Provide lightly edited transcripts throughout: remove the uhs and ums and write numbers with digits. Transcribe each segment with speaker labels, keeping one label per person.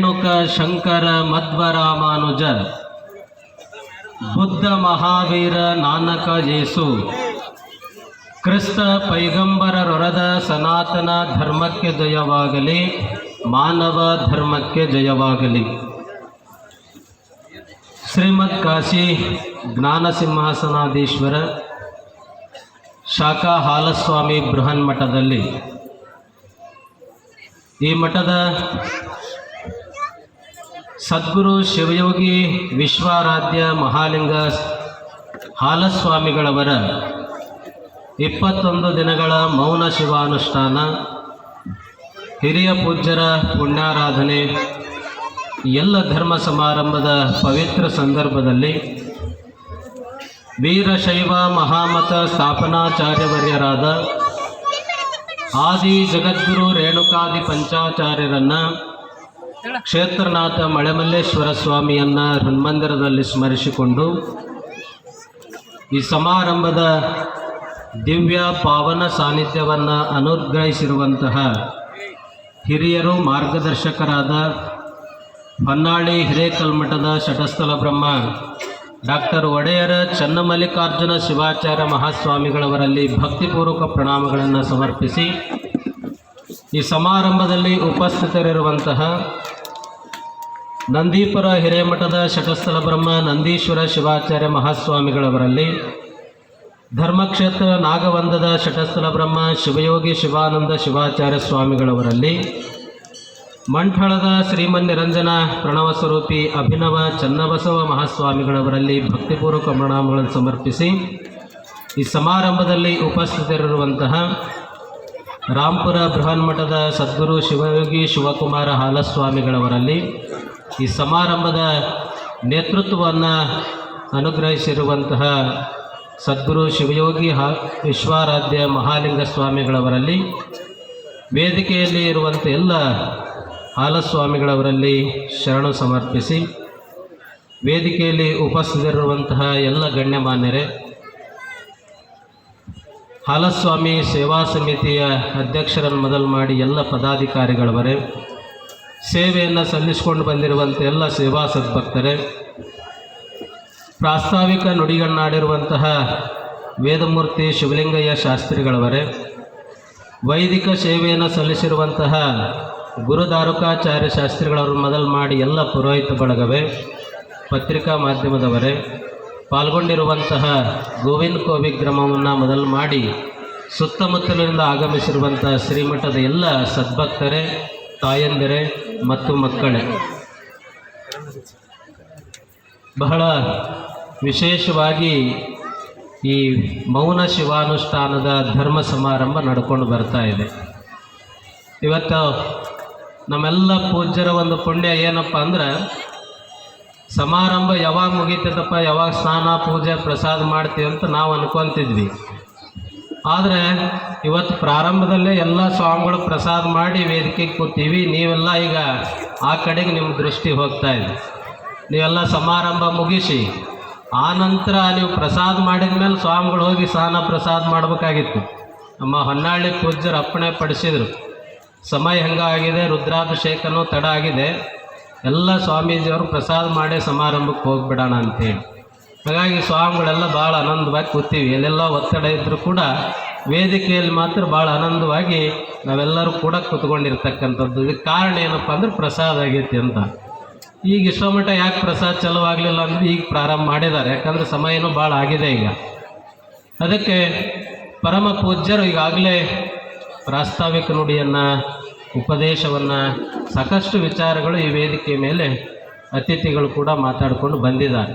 Speaker 1: ರೇಣುಕ ಶಂಕರ ಮಧ್ವರಾಮಾನುಜ ಬುದ್ಧ ಮಹಾವೀರ ನಾನಕ ಯೇಸು ಕ್ರಿಸ್ತ ಪೈಗಂಬರರೊರದ ಸನಾತನ ಧರ್ಮಕ್ಕೆ ಜಯವಾಗಲಿ, ಮಾನವ ಧರ್ಮಕ್ಕೆ ಜಯವಾಗಲಿ. ಶ್ರೀಮದ್ ಕಾಶಿ ಜ್ಞಾನ ಸಿಂಹಾಸನಾಧೀಶ್ವರ ಶಾಖಾ ಹಾಲಸ್ವಾಮಿ ಬೃಹನ್ ಮಠದಲ್ಲಿ ಈ ಮಠದ ಸದ್ಗುರು ಶಿವಯೋಗಿ ವಿಶ್ವಾರಾಧ್ಯ ಮಹಾಲಿಂಗ ಹಾಲಸ್ವಾಮಿಗಳವರ 21 ದಿನಗಳ ಮೌನ ಶಿವಾನುಷ್ಠಾನ, ಹಿರಿಯ ಪೂಜ್ಯರ ಪುಣ್ಯಾರಾಧನೆ, ಎಲ್ಲ ಧರ್ಮ ಸಮಾರಂಭದ ಪವಿತ್ರ ಸಂದರ್ಭದಲ್ಲಿ ವೀರಶೈವ ಮಹಾಮತ ಸ್ಥಾಪನಾಚಾರ್ಯವರ್ಯರಾದ ಆದಿ ಜಗದ್ಗುರು ರೇಣುಕಾದಿ ಪಂಚಾಚಾರ್ಯರನ್ನು ಕ್ಷೇತ್ರನಾಥ ಮಳೆಮಲ್ಲೇಶ್ವರ ಸ್ವಾಮಿಯನ್ನು ಹೃನ್ಮಂದಿರದಲ್ಲಿ ಸ್ಮರಿಸಿಕೊಂಡು ಈ ಸಮಾರಂಭದ ದಿವ್ಯ ಪಾವನ ಸಾನ್ನಿಧ್ಯವನ್ನು ಅನುಗ್ರಹಿಸಿರುವಂತಹ ಹಿರಿಯರು ಮಾರ್ಗದರ್ಶಕರಾದ ಹೊನ್ನಾಳಿ ಹಿರೇಕಲ್ಮಠದ ಶಟಸ್ಥಲ ಬ್ರಹ್ಮ ಡಾಕ್ಟರ್ ಒಡೆಯರ ಚನ್ನಮಲ್ಲಿಕಾರ್ಜುನ ಶಿವಾಚಾರ್ಯ ಮಹಾಸ್ವಾಮಿಗಳವರಲ್ಲಿ ಭಕ್ತಿಪೂರ್ವಕ ಪ್ರಣಾಮಗಳನ್ನು ಸಮರ್ಪಿಸಿ, ಈ ಸಮಾರಂಭದಲ್ಲಿ ಉಪಸ್ಥಿತರಿರುವಂತಹ ನಂದೀಪುರ ಹಿರೇಮಠದ ಶಟಸ್ಥಲ ಬ್ರಹ್ಮ ನಂದೀಶ್ವರ ಶಿವಾಚಾರ್ಯ ಮಹಾಸ್ವಾಮಿಗಳವರಲ್ಲಿ, ಧರ್ಮಕ್ಷೇತ್ರ ನಾಗವಂದದ ಶಟಸ್ಥಲ ಬ್ರಹ್ಮ ಶಿವಯೋಗಿ ಶಿವಾನಂದ ಶಿವಾಚಾರ್ಯ ಸ್ವಾಮಿಗಳವರಲ್ಲಿ, ಮಂಠಳದ ಶ್ರೀಮನ್ನಿರಂಜನ ಪ್ರಣವ ಸ್ವರೂಪಿ ಅಭಿನವ ಚನ್ನಬಸವ ಮಹಾಸ್ವಾಮಿಗಳವರಲ್ಲಿ ಭಕ್ತಿಪೂರ್ವಕ ಪ್ರಣಾಮಗಳನ್ನು ಸಮರ್ಪಿಸಿ, ಈ ಸಮಾರಂಭದಲ್ಲಿ ಉಪಸ್ಥಿತರಿರುವಂತಹ ರಾಂಪುರ ಬೃಹನ್ಮಠದ ಸದ್ಗುರು ಶಿವಯೋಗಿ ಶಿವಕುಮಾರ ಹಾಲಸ್ವಾಮಿಗಳವರಲ್ಲಿ, ಈ ಸಮಾರಂಭದ ನೇತೃತ್ವವನ್ನು ಅನುಗ್ರಹಿಸಿರುವಂತಹ ಸದ್ಗುರು ಶಿವಯೋಗಿ ವಿಶ್ವಾರಾಧ್ಯ ಮಹಾಲಿಂಗ ಸ್ವಾಮಿಗಳವರಲ್ಲಿ, ವೇದಿಕೆಯಲ್ಲಿ ಇರುವಂಥ ಎಲ್ಲ ಹಾಲಸ್ವಾಮಿಗಳವರಲ್ಲಿ ಶರಣು ಸಮರ್ಪಿಸಿ, ವೇದಿಕೆಯಲ್ಲಿ ಉಪಸ್ಥಿತರಿರುವಂತಹ ಎಲ್ಲ ಗಣ್ಯಮಾನ್ಯರೇ, ಹಾಲಸ್ವಾಮಿ ಸೇವಾ ಸಮಿತಿಯ ಅಧ್ಯಕ್ಷರನ್ನು ಮೊದಲು ಮಾಡಿ ಎಲ್ಲ ಪದಾಧಿಕಾರಿಗಳವರೇ, ಸೇವೆಯನ್ನು ಸಲ್ಲಿಸಿಕೊಂಡು ಬಂದಿರುವಂಥ ಎಲ್ಲ ಸೇವಾ ಸದ್ಭಕ್ತರೇ, ಪ್ರಾಸ್ತಾವಿಕ ನುಡಿಗಳನ್ನಾಡಿರುವಂತಹ ವೇದಮೂರ್ತಿ ಶಿವಲಿಂಗಯ್ಯ ಶಾಸ್ತ್ರಿಗಳವರೇ, ವೈದಿಕ ಸೇವೆಯನ್ನು ಸಲ್ಲಿಸಿರುವಂತಹ ಗುರುದಾರುಕಾಚಾರ್ಯ ಶಾಸ್ತ್ರಿಗಳವರು ಮೊದಲು ಮಾಡಿ ಎಲ್ಲ ಪುರೋಹಿತ ಬಳಗವೇ, ಪತ್ರಿಕಾ ಮಾಧ್ಯಮದವರೇ, ಪಾಲ್ಗೊಂಡಿರುವಂತಹ ಗೋವಿಂದ ಕೋವಿಗ್ರಾಮವನ್ನು ಮೊದಲು ಮಾಡಿ ಸುತ್ತಮುತ್ತಲಿನಿಂದ ಆಗಮಿಸಿರುವಂಥ ಶ್ರೀಮಠದ ಎಲ್ಲ ಸದ್ಭಕ್ತರೇ, ತಾಯಂದಿರೇ ಮತ್ತು ಮಕ್ಕಳೇ, ಬಹಳ ವಿಶೇಷವಾಗಿ ಈ ಮೌನ ಶಿವಾನುಷ್ಠಾನದ ಧರ್ಮ ಸಮಾರಂಭ ನಡ್ಕೊಂಡು ಬರ್ತಾ ಇದೆ. ಇವತ್ತು ನಮ್ಮೆಲ್ಲ ಪೂಜ್ಯರ ಒಂದು ಪುಣ್ಯ ಏನಪ್ಪ ಅಂದ್ರೆ, ಸಮಾರಂಭ ಯಾವಾಗ ಮುಗೀತದಪ್ಪ, ಯಾವಾಗ ಸ್ನಾನ ಪೂಜೆ ಪ್ರಸಾದ ಮಾಡ್ತೀವಿ ಅಂತ ನಾವು ಅನ್ಕೊತಿದ್ವಿ. ಆದರೆ ಇವತ್ತು ಪ್ರಾರಂಭದಲ್ಲೇ ಎಲ್ಲ ಸ್ವಾಮಿಗಳು ಪ್ರಸಾದ ಮಾಡಿ ವೇದಿಕೆಗೆ ಕೂತೀವಿ. ನೀವೆಲ್ಲ ಈಗ ಆ ಕಡೆಗೆ ನಿಮ್ಮ ದೃಷ್ಟಿ ಹೋಗ್ತಾ ಇದೆ. ನೀವೆಲ್ಲ ಸಮಾರಂಭ ಮುಗಿಸಿ ಆನಂತರ ನೀವು ಪ್ರಸಾದ ಮಾಡಿದ ಮೇಲೆ ಸ್ವಾಮಿಗಳು ಹೋಗಿ ಸ್ನಾನ ಪ್ರಸಾದ ಮಾಡಬೇಕಾಗಿತ್ತು. ನಮ್ಮ ಹೊನ್ನಾಳಿ ಪೂಜ್ಯರು ಅಪ್ಪಣೆ ಪಡಿಸಿದರು. ಸಮಯ ಹೆಂಗಾಗಿದೆ, ರುದ್ರಾಭಿಷೇಕನೂ ತಡ ಆಗಿದೆ, ಎಲ್ಲ ಸ್ವಾಮೀಜಿಯವರು ಪ್ರಸಾದ ಮಾಡಿ ಸಮಾರಂಭಕ್ಕೆ ಹೋಗಿಬಿಡೋಣ ಅಂತೇಳಿ. ಹಾಗಾಗಿ ಸ್ವಾಮಿಗಳೆಲ್ಲ ಭಾಳ ಆನಂದವಾಗಿ ಕೂತೀವಿ. ಎಲ್ಲೆಲ್ಲ ಒತ್ತಡ ಇದ್ದರೂ ಕೂಡ ವೇದಿಕೆಯಲ್ಲಿ ಮಾತ್ರ ಭಾಳ ಆನಂದವಾಗಿ ನಾವೆಲ್ಲರೂ ಕೂಡ ಕೂತ್ಕೊಂಡಿರ್ತಕ್ಕಂಥದ್ದು. ಇದಕ್ಕೆ ಕಾರಣ ಏನಪ್ಪ ಅಂದ್ರೆ ಪ್ರಸಾದ ಆಗೈತಿ ಅಂತ. ಈಗ ಇಷ್ಟೋ ಮಟ್ಟ ಯಾಕೆ ಪ್ರಸಾದ ಚಲವಾಗಲಿಲ್ಲ ಅಂದರೆ ಈಗ ಪ್ರಾರಂಭ ಮಾಡಿದ್ದಾರೆ, ಯಾಕಂದರೆ ಸಮಯನೂ ಭಾಳ ಆಗಿದೆ ಈಗ. ಅದಕ್ಕೆ ಪರಮ ಪೂಜ್ಯರು ಈಗಾಗಲೇ ಪ್ರಾಸ್ತಾವಿಕ ನುಡಿಯನ್ನು, ಉಪದೇಶವನ್ನು, ಸಾಕಷ್ಟು ವಿಚಾರಗಳು ಈ ವೇದಿಕೆ ಮೇಲೆ ಅತಿಥಿಗಳು ಕೂಡ ಮಾತಾಡಿಕೊಂಡು ಬಂದಿದ್ದಾರೆ.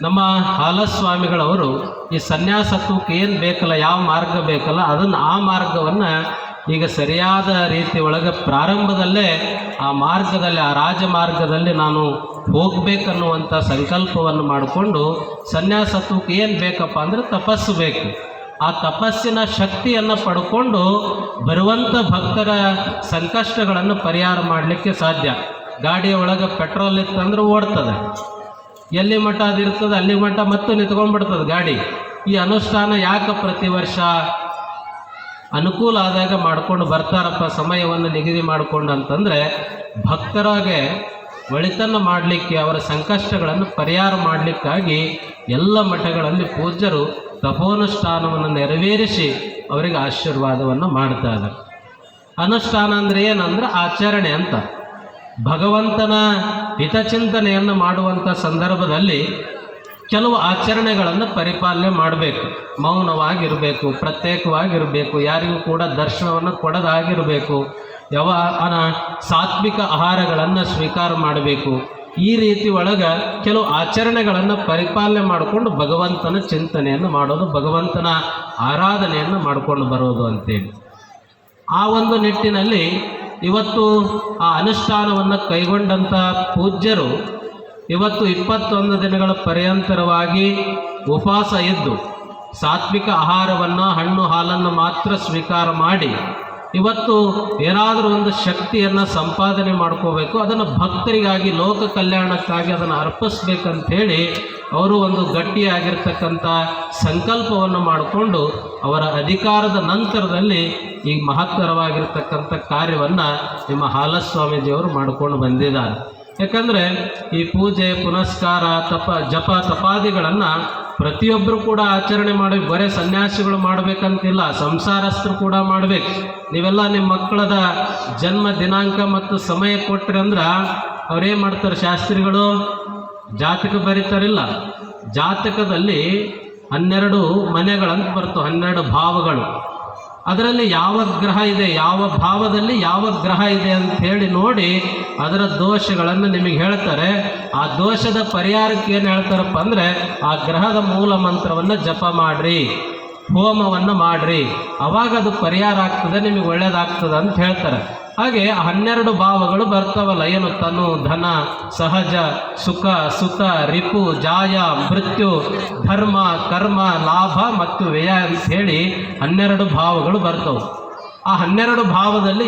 Speaker 1: ನಮ್ಮ ಹಾಲಸ್ವಾಮಿಗಳವರು ಈ ಸನ್ಯಾಸತ್ವಕ್ಕೆ ಏನು ಬೇಕಲ್ಲ, ಯಾವ ಮಾರ್ಗ ಬೇಕಲ್ಲ, ಅದನ್ನು ಆ ಮಾರ್ಗವನ್ನು ಈಗ ಸರಿಯಾದ ರೀತಿ ಒಳಗೆ ಪ್ರಾರಂಭದಲ್ಲೇ ಆ ಮಾರ್ಗದಲ್ಲಿ, ಆ ರಾಜಮಾರ್ಗದಲ್ಲಿ ನಾನು ಹೋಗಬೇಕನ್ನುವಂಥ ಸಂಕಲ್ಪವನ್ನು ಮಾಡಿಕೊಂಡು, ಸನ್ಯಾಸತ್ವಕ್ಕೆ ಏನು ಬೇಕಪ್ಪ ಅಂದರೆ ತಪಸ್ಸು ಬೇಕು. ಆ ತಪಸ್ಸಿನ ಶಕ್ತಿಯನ್ನು ಪಡ್ಕೊಂಡು ಬರುವಂಥ ಭಕ್ತರ ಸಂಕಷ್ಟಗಳನ್ನು ಪರಿಹಾರ ಮಾಡಲಿಕ್ಕೆ ಸಾಧ್ಯ. ಗಾಡಿಯ ಒಳಗೆ ಪೆಟ್ರೋಲ್ ಇತ್ತಂದ್ರೆ ಓಡ್ತದೆ, ಎಲ್ಲಿ ಮಠ ಅದಿರ್ತದೆ ಅಲ್ಲಿ ಮಠ ಮತ್ತು ನಿಂತ್ಕೊಂಡ್ಬಿಡ್ತದೆ ಗಾಡಿ. ಈ ಅನುಷ್ಠಾನ ಯಾಕೆ ಪ್ರತಿ ವರ್ಷ ಅನುಕೂಲ ಆದಾಗ ಮಾಡ್ಕೊಂಡು ಬರ್ತಾರಪ್ಪ ಸಮಯವನ್ನು ನಿಗದಿ ಮಾಡಿಕೊಂಡು ಅಂತಂದರೆ ಭಕ್ತರಾಗೆ ಒಳಿತನ್ನು ಮಾಡಲಿಕ್ಕೆ ಅವರ ಸಂಕಷ್ಟಗಳನ್ನು ಪರಿಹಾರ ಮಾಡಲಿಕ್ಕಾಗಿ ಎಲ್ಲ ಮಠಗಳಲ್ಲಿ ಪೂಜ್ಯರು ತಪೋನುಷ್ಠಾನವನ್ನು ನೆರವೇರಿಸಿ ಅವರಿಗೆ ಆಶೀರ್ವಾದವನ್ನು ಮಾಡ್ತಾ ಇದ್ದಾರೆ. ಅನುಷ್ಠಾನ ಅಂದರೆ ಏನಂದ್ರೆ ಆಚರಣೆ ಅಂತ. ಭಗವಂತನ ಹಿತಚಿಂತನೆಯನ್ನು ಮಾಡುವಂಥ ಸಂದರ್ಭದಲ್ಲಿ ಕೆಲವು ಆಚರಣೆಗಳನ್ನು ಪರಿಪಾಲನೆ ಮಾಡಬೇಕು. ಮೌನವಾಗಿರಬೇಕು, ಪ್ರತ್ಯೇಕವಾಗಿರಬೇಕು, ಯಾರಿಗೂ ಕೂಡ ದರ್ಶನವನ್ನು ಕೊಡದಾಗಿರಬೇಕು, ಸಾತ್ವಿಕ ಆಹಾರಗಳನ್ನು ಸ್ವೀಕಾರ ಮಾಡಬೇಕು. ಈ ರೀತಿ ಒಳಗೆ ಕೆಲವು ಆಚರಣೆಗಳನ್ನು ಪರಿಪಾಲನೆ ಮಾಡಿಕೊಂಡು ಭಗವಂತನ ಚಿಂತನೆಯನ್ನು ಮಾಡೋದು, ಭಗವಂತನ ಆರಾಧನೆಯನ್ನು ಮಾಡಿಕೊಂಡು ಬರೋದು ಅಂತೇಳಿ ಆ ಒಂದು ನಿಟ್ಟಿನಲ್ಲಿ ಇವತ್ತು ಆ ಅನುಷ್ಠಾನವನ್ನು ಕೈಗೊಂಡಂಥ ಪೂಜ್ಯರು ಇವತ್ತು 21 ದಿನಗಳ ಪರ್ಯಂತರವಾಗಿ ಉಪವಾಸ ಇದ್ದು ಸಾತ್ವಿಕ ಆಹಾರವನ್ನು, ಹಣ್ಣು ಹಾಲನ್ನು ಮಾತ್ರ ಸ್ವೀಕಾರ ಮಾಡಿ ಇವತ್ತು ಏನಾದರೂ ಒಂದು ಶಕ್ತಿಯನ್ನು ಸಂಪಾದನೆ ಮಾಡ್ಕೋಬೇಕು, ಅದನ್ನು ಭಕ್ತರಿಗಾಗಿ ಲೋಕ ಕಲ್ಯಾಣಕ್ಕಾಗಿ ಅದನ್ನು ಅರ್ಪಿಸ್ಬೇಕಂಥೇಳಿ ಅವರು ಒಂದು ಗಟ್ಟಿಯಾಗಿರ್ತಕ್ಕಂಥ ಸಂಕಲ್ಪವನ್ನು ಮಾಡಿಕೊಂಡು ಅವರ ಅಧಿಕಾರದ ನಂತರದಲ್ಲಿ ಈ ಮಹತ್ತರವಾಗಿರ್ತಕ್ಕಂಥ ಕಾರ್ಯವನ್ನು ನಿಮ್ಮ ಹಾಲಸ್ವಾಮೀಜಿಯವರು ಮಾಡಿಕೊಂಡು ಬಂದಿದ್ದಾರೆ. ಯಾಕಂದರೆ ಈ ಪೂಜೆ ಪುನಸ್ಕಾರ ಜಪ ತಪಾದಿಗಳನ್ನು ಪ್ರತಿಯೊಬ್ಬರು ಕೂಡ ಆಚರಣೆ ಮಾಡಬೇಕು. ಬರೀ ಸನ್ಯಾಸಿಗಳು ಮಾಡಬೇಕಂತಿಲ್ಲ, ಸಂಸಾರಸ್ಥರು ಕೂಡ ಮಾಡಬೇಕು. ನೀವೆಲ್ಲ ನಿಮ್ಮ ಮಕ್ಕಳದ ಜನ್ಮ ದಿನಾಂಕ ಮತ್ತು ಸಮಯ ಕೊಟ್ಟರೆ ಅಂದ್ರೆ ಅವ್ರೇನು ಮಾಡ್ತಾರೆ, ಶಾಸ್ತ್ರಿಗಳು ಜಾತಕ ಬರೀತಾರಿಲ್ಲ. ಜಾತಕದಲ್ಲಿ 12 ಮನೆಗಳಂತ ಬರ್ತವೆ, 12 ಭಾವಗಳು. ಅದರಲ್ಲಿ ಯಾವ ಗ್ರಹ ಇದೆ, ಯಾವ ಭಾವದಲ್ಲಿ ಯಾವ ಗ್ರಹ ಇದೆ ಅಂತ ಹೇಳಿ ನೋಡಿ ಅದರ ದೋಷಗಳನ್ನು ನಿಮಗೆ ಹೇಳ್ತಾರೆ. ಆ ದೋಷದ ಪರಿಹಾರಕ್ಕೆ ಏನು ಹೇಳ್ತಾರಪ್ಪ ಅಂದರೆ ಆ ಗ್ರಹದ ಮೂಲ ಮಂತ್ರವನ್ನು ಜಪ ಮಾಡಿರಿ, ಹೋಮವನ್ನು ಮಾಡಿರಿ, ಅವಾಗ ಅದು ಪರಿಹಾರ ಆಗ್ತದೆ, ನಿಮಗೆ ಒಳ್ಳೆಯದಾಗ್ತದೆ ಅಂತ ಹೇಳ್ತಾರೆ. ಹಾಗೆ 12 ಭಾವಗಳು ಬರ್ತಾವಲ್ಲ, ಏನು ತನು, ಧನ, ಸಹಜ, ಸುಖ, ಸುತ, ರಿಪು, ಜಾಯ, ಮೃತ್ಯು, ಧರ್ಮ, ಕರ್ಮ, ಲಾಭ ಮತ್ತು ವ್ಯಯ ಅಂತ ಹೇಳಿ 12 ಭಾವಗಳು ಬರ್ತವೆ. ಆ 12 ಭಾವದಲ್ಲಿ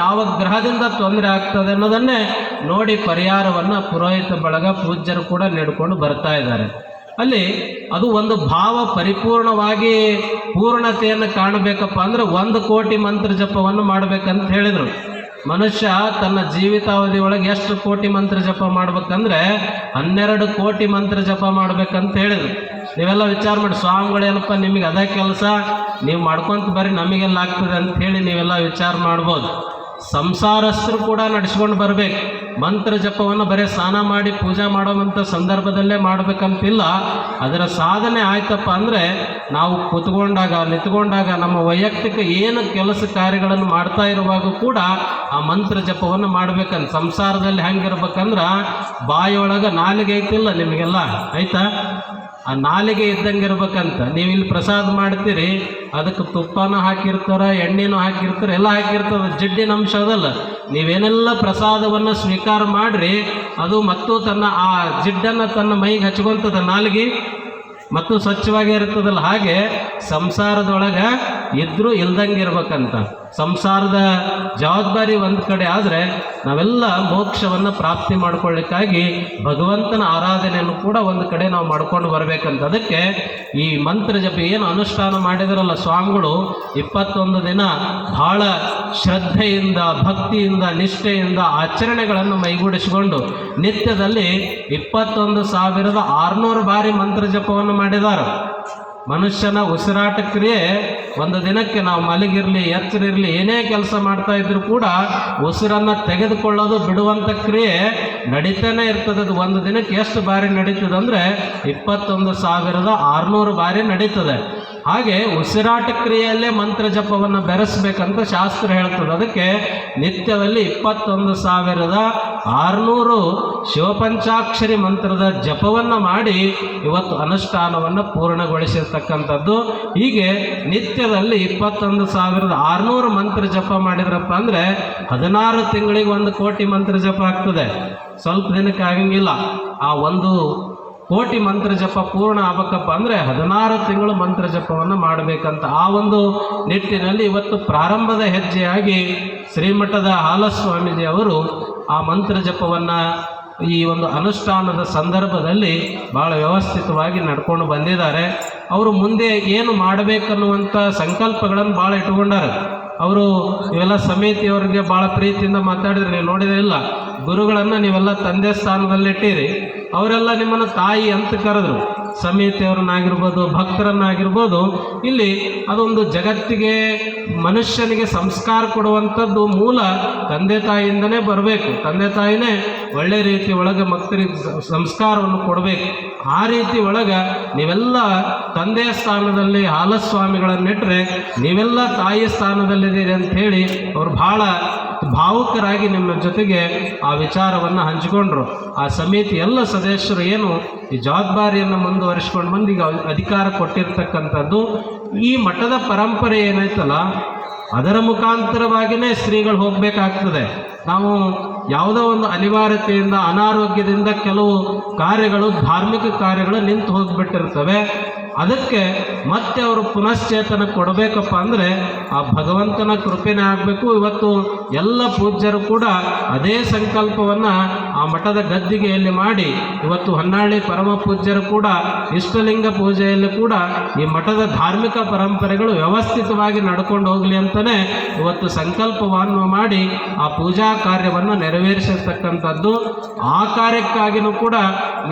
Speaker 1: ಯಾವ ಗ್ರಹದಿಂದ ತೊಂದರೆ ಆಗ್ತದೆ ಅನ್ನೋದನ್ನೇ ನೋಡಿ ಪರಿಹಾರವನ್ನು ಪುರೋಹಿತ ಬಳಗ ಪೂಜ್ಯರು ಕೂಡ ನೀಡಿಕೊಂಡು ಬರ್ತಾ ಇದ್ದಾರೆ. ಅಲ್ಲಿ ಅದು ಒಂದು ಭಾವ ಪರಿಪೂರ್ಣವಾಗಿ ಪೂರ್ಣತೆಯನ್ನು ಕಾಣಬೇಕಪ್ಪ ಅಂದರೆ 1 ಕೋಟಿ ಮಂತ್ರ ಜಪವನ್ನು ಮಾಡಬೇಕಂತ ಹೇಳಿದರು. ಮನುಷ್ಯ ತನ್ನ ಜೀವಿತಾವಧಿ ಒಳಗೆ ಎಷ್ಟು ಕೋಟಿ ಮಂತ್ರ ಜಪ ಮಾಡ್ಬೇಕಂದ್ರೆ 12 ಕೋಟಿ ಮಂತ್ರ ಜಪ ಮಾಡ್ಬೇಕಂತ ಹೇಳಿದರು. ನೀವೆಲ್ಲ ವಿಚಾರ ಮಾಡಿ, ಸ್ವಾಮಿಗಳೇನಪ್ಪ ನಿಮಗೆ ಅದೇ ಕೆಲಸ, ನೀವು ಮಾಡ್ಕೊತ ಬರ್ರಿ ನಮಗೆಲ್ಲ ಆಗ್ತದೆ ಅಂತ ಹೇಳಿ ನೀವೆಲ್ಲ ವಿಚಾರ ಮಾಡ್ಬೋದು. ಸಂಸಾರಸ್ಥರು ಕೂಡ ನಡೆಸ್ಕೊಂಡು ಬರಬೇಕು. ಮಂತ್ರ ಜಪವನ್ನು ಬರೀ ಸ್ನಾನ ಮಾಡಿ ಪೂಜೆ ಮಾಡೋವಂಥ ಸಂದರ್ಭದಲ್ಲೇ ಮಾಡಬೇಕಂತಿಲ್ಲ. ಅದರ ಸಾಧನೆ ಆಯ್ತಪ್ಪ ಅಂದರೆ ನಾವು ಕೂತ್ಕೊಂಡಾಗ ನಿಂತ್ಕೊಂಡಾಗ ನಮ್ಮ ವೈಯಕ್ತಿಕ ಏನು ಕೆಲಸ ಕಾರ್ಯಗಳನ್ನು ಮಾಡ್ತಾ ಇರುವಾಗ ಕೂಡ ಆ ಮಂತ್ರ ಜಪವನ್ನು ಮಾಡ್ಬೇಕಂತ. ಸಂಸಾರದಲ್ಲಿ ಹೆಂಗಿರ್ಬೇಕಂದ್ರೆ ಬಾಯಿಯೊಳಗೆ ನಾಲಿಗೆ ಐತಿಲ್ಲ, ನಿಮಗೆಲ್ಲ ಆಯ್ತಾ, ಆ ನಾಲಿಗೆ ಇದ್ದಂಗೆ ಇರ್ಬೇಕಂತ. ನೀವು ಇಲ್ಲಿ ಪ್ರಸಾದ ಮಾಡ್ತೀರಿ, ಅದಕ್ಕೆ ತುಪ್ಪನೂ ಹಾಕಿರ್ತಾರೆ, ಎಣ್ಣೆನೂ ಹಾಕಿರ್ತಾರೆ, ಎಲ್ಲ ಹಾಕಿರ್ತದೆ, ಜಿಡ್ಡಿನ ಅಂಶ ಅದಲ್ಲ. ನೀವೇನೆಲ್ಲ ಪ್ರಸಾದವನ್ನು ಸ್ವೀಕಾರ ಮಾಡಿರಿ, ಅದು ಮತ್ತು ಆ ಜಿಡ್ಡನ್ನು ತನ್ನ ಮೈಗೆ ಹಚ್ಕೊಂತದ ನಾಲಿಗೆ ಮತ್ತು ಸ್ವಚ್ಛವಾಗಿ ಇರ್ತದಲ್ಲ. ಹಾಗೆ ಸಂಸಾರದೊಳಗೆ ಇದ್ರೂ ಇಲ್ದಂಗೆ ಇರ್ಬೇಕಂತ. ಸಂಸಾರದ ಜವಾಬ್ದಾರಿ ಒಂದು ಕಡೆ ಆದರೆ ನಾವೆಲ್ಲ ಮೋಕ್ಷವನ್ನು ಪ್ರಾಪ್ತಿ ಮಾಡ್ಕೊಳ್ಳಿಕ್ಕಾಗಿ ಭಗವಂತನ ಆರಾಧನೆಯನ್ನು ಕೂಡ ಒಂದು ಕಡೆ ನಾವು ಮಾಡ್ಕೊಂಡು ಬರಬೇಕಂತ. ಅದಕ್ಕೆ ಈ ಮಂತ್ರ ಜಪ ಏನು ಅನುಷ್ಠಾನ ಮಾಡಿದರಲ್ಲ ಸ್ವಾಮಿಗಳು, 21 ದಿನ ಭಾಳ ಶ್ರದ್ಧೆಯಿಂದ, ಭಕ್ತಿಯಿಂದ, ನಿಷ್ಠೆಯಿಂದ ಆಚರಣೆಗಳನ್ನು ಮೈಗೂಡಿಸಿಕೊಂಡು ನಿತ್ಯದಲ್ಲಿ 21,600 ಬಾರಿ ಮಂತ್ರ ಜಪವನ್ನು ಮಾಡಿದ್ದಾರೆ. ಮನುಷ್ಯನ ಉಸಿರಾಟ ಕ್ರಿಯೆ ಒಂದು ದಿನಕ್ಕೆ ನಾವು ಮಲಗಿರಲಿ, ಎಚ್ಚರಿರಲಿ, ಏನೇ ಕೆಲಸ ಮಾಡ್ತಾ ಇದ್ರೂ ಕೂಡ ಉಸಿರನ್ನು ತೆಗೆದುಕೊಳ್ಳೋದು ಬಿಡುವಂಥ ಕ್ರಿಯೆ ನಡೀತಾನೆ ಇರ್ತದೆ. ಅದು ಒಂದು ದಿನಕ್ಕೆ ಎಷ್ಟು ಬಾರಿ ನಡೀತದೆ ಅಂದರೆ 21,600 ಬಾರಿ ನಡೀತದೆ. ಹಾಗೆ ಉಸಿರಾಟ ಕ್ರಿಯೆಯಲ್ಲೇ ಮಂತ್ರ ಜಪವನ್ನು ಬೆರೆಸಬೇಕಂತ ಶಾಸ್ತ್ರ ಹೇಳ್ತದೆ. ಅದಕ್ಕೆ ನಿತ್ಯದಲ್ಲಿ 21,600 ಶಿವಪಂಚಾಕ್ಷರಿ ಮಂತ್ರದ ಜಪವನ್ನು ಮಾಡಿ ಇವತ್ತು ಅನುಷ್ಠಾನವನ್ನು ಪೂರ್ಣಗೊಳಿಸಿರ್ತಕ್ಕಂಥದ್ದು. ಹೀಗೆ ನಿತ್ಯದಲ್ಲಿ 21,600 ಮಂತ್ರ ಜಪ ಮಾಡಿದ್ರಪ್ಪ ಅಂದರೆ 16 ತಿಂಗಳಿಗೆ 1 ಕೋಟಿ ಮಂತ್ರ ಜಪ ಆಗ್ತದೆ. ಸ್ವಲ್ಪ ದಿನಕ್ಕೆ ಆಗಂಗಿಲ್ಲ. ಆ 1 ಕೋಟಿ ಮಂತ್ರ ಜಪ ಪೂರ್ಣ ಆಗಬೇಕಪ್ಪ ಅಂದರೆ 16 ತಿಂಗಳು ಮಂತ್ರ ಜಪವನ್ನು ಮಾಡಬೇಕಂತ. ಆ ಒಂದು ನಿಟ್ಟಿನಲ್ಲಿ ಇವತ್ತು ಪ್ರಾರಂಭದ ಹೆಜ್ಜೆಯಾಗಿ ಶ್ರೀಮಠದ ಹಾಲಸ್ವಾಮೀಜಿ ಅವರು ಆ ಮಂತ್ರ ಜಪವನ್ನು ಈ ಒಂದು ಅನುಷ್ಠಾನದ ಸಂದರ್ಭದಲ್ಲಿ ಭಾಳ ವ್ಯವಸ್ಥಿತವಾಗಿ ನಡ್ಕೊಂಡು ಬಂದಿದ್ದಾರೆ. ಅವರು ಮುಂದೆ ಏನು ಮಾಡಬೇಕನ್ನುವಂಥ ಸಂಕಲ್ಪಗಳನ್ನು ಭಾಳ ಇಟ್ಕೊಂಡಾರ. ಅವರು ಇವೆಲ್ಲ ಸಮಿತಿಯವರಿಗೆ ಭಾಳ ಪ್ರೀತಿಯಿಂದ ಮಾತಾಡಿದ್ರೆ ನೀವು ನೋಡಿದ್ರಿಲ್ಲ, ಗುರುಗಳನ್ನು ನೀವೆಲ್ಲ ತಂದೆ ಸ್ಥಾನದಲ್ಲಿಟ್ಟಿರಿ, ಅವರೆಲ್ಲ ನಿಮ್ಮನ್ನು ತಾಯಿ ಅಂತ ಕರೆದ್ರು. ಸಮಿತಿಯವ್ರನ್ನಾಗಿರ್ಬೋದು, ಭಕ್ತರನ್ನಾಗಿರ್ಬೋದು. ಇಲ್ಲಿ ಅದೊಂದು ಜಗತ್ತಿಗೆ ಮನುಷ್ಯನಿಗೆ ಸಂಸ್ಕಾರ ಕೊಡುವಂಥದ್ದು ಮೂಲ ತಂದೆ ತಾಯಿಯಿಂದನೇ ಬರಬೇಕು. ತಂದೆ ತಾಯಿನೇ ಒಳ್ಳೆ ರೀತಿ ಒಳಗೆ ಮಕ್ಕಳಿಗೆ ಸಂಸ್ಕಾರವನ್ನು ಕೊಡಬೇಕು. ಆ ರೀತಿ ಒಳಗೆ ನೀವೆಲ್ಲ ತಂದೆಯ ಸ್ಥಾನದಲ್ಲಿ ಹಾಲಸ್ವಾಮಿಗಳನ್ನಿಟ್ಟರೆ ನೀವೆಲ್ಲ ತಾಯಿಯ ಸ್ಥಾನದಲ್ಲಿದ್ದೀರಿ ಅಂಥೇಳಿ ಅವರು ಭಾಳ ಭಾವುಕರಾಗಿ ನಿಮ್ಮ ಜೊತೆಗೆ ಆ ವಿಚಾರವನ್ನು ಹಂಚಿಕೊಂಡ್ರು. ಆ ಸಮಿತಿ ಎಲ್ಲ ಸದಸ್ಯರು ಏನು ಈ ಜವಾಬ್ದಾರಿಯನ್ನು ಮುಂದುವರಿಸ್ಕೊಂಡು ಬಂದು ಈಗ ಅಧಿಕಾರ ಕೊಟ್ಟಿರ್ತಕ್ಕಂಥದ್ದು ಈ ಮಠದ ಪರಂಪರೆ ಏನೈತಲ್ಲ ಅದರ ಮುಖಾಂತರವಾಗಿಯೇ ಶ್ರೀಗಳು ಹೋಗಬೇಕಾಗ್ತದೆ. ನಾವು ಯಾವುದೋ ಒಂದು ಅನಿವಾರ್ಯತೆಯಿಂದ ಅನಾರೋಗ್ಯದಿಂದ ಕೆಲವು ಕಾರ್ಯಗಳು, ಧಾರ್ಮಿಕ ಕಾರ್ಯಗಳು ನಿಂತು ಹೋಗಿಬಿಟ್ಟಿರ್ತವೆ. ಅದಕ್ಕೆ ಮತ್ತೆ ಅವರು ಪುನಶ್ಚೇತನ ಕೊಡಬೇಕಪ್ಪ ಅಂದರೆ ಆ ಭಗವಂತನ ಕೃಪೆನೇ ಆಗಬೇಕು. ಇವತ್ತು ಎಲ್ಲ ಪೂಜ್ಯರು ಕೂಡ ಅದೇ ಸಂಕಲ್ಪವನ್ನು ಆ ಮಠದ ಗದ್ದಿಗೆಯಲ್ಲಿ ಮಾಡಿ ಇವತ್ತು ಹೊನ್ನಾಳಿ ಪರಮ ಪೂಜ್ಯರು ಕೂಡ ಇಷ್ಟಲಿಂಗ ಪೂಜೆಯಲ್ಲಿ ಕೂಡ ಈ ಮಠದ ಧಾರ್ಮಿಕ ಪರಂಪರೆಗಳು ವ್ಯವಸ್ಥಿತವಾಗಿ ನಡ್ಕೊಂಡು ಹೋಗಲಿ ಅಂತಲೇ ಇವತ್ತು ಸಂಕಲ್ಪವನ್ನು ಮಾಡಿ ಆ ಪೂಜಾ ಕಾರ್ಯವನ್ನು ನೆರವೇರಿಸಿರ್ತಕ್ಕಂಥದ್ದು. ಆ ಕಾರ್ಯಕ್ಕಾಗಿಯೂ ಕೂಡ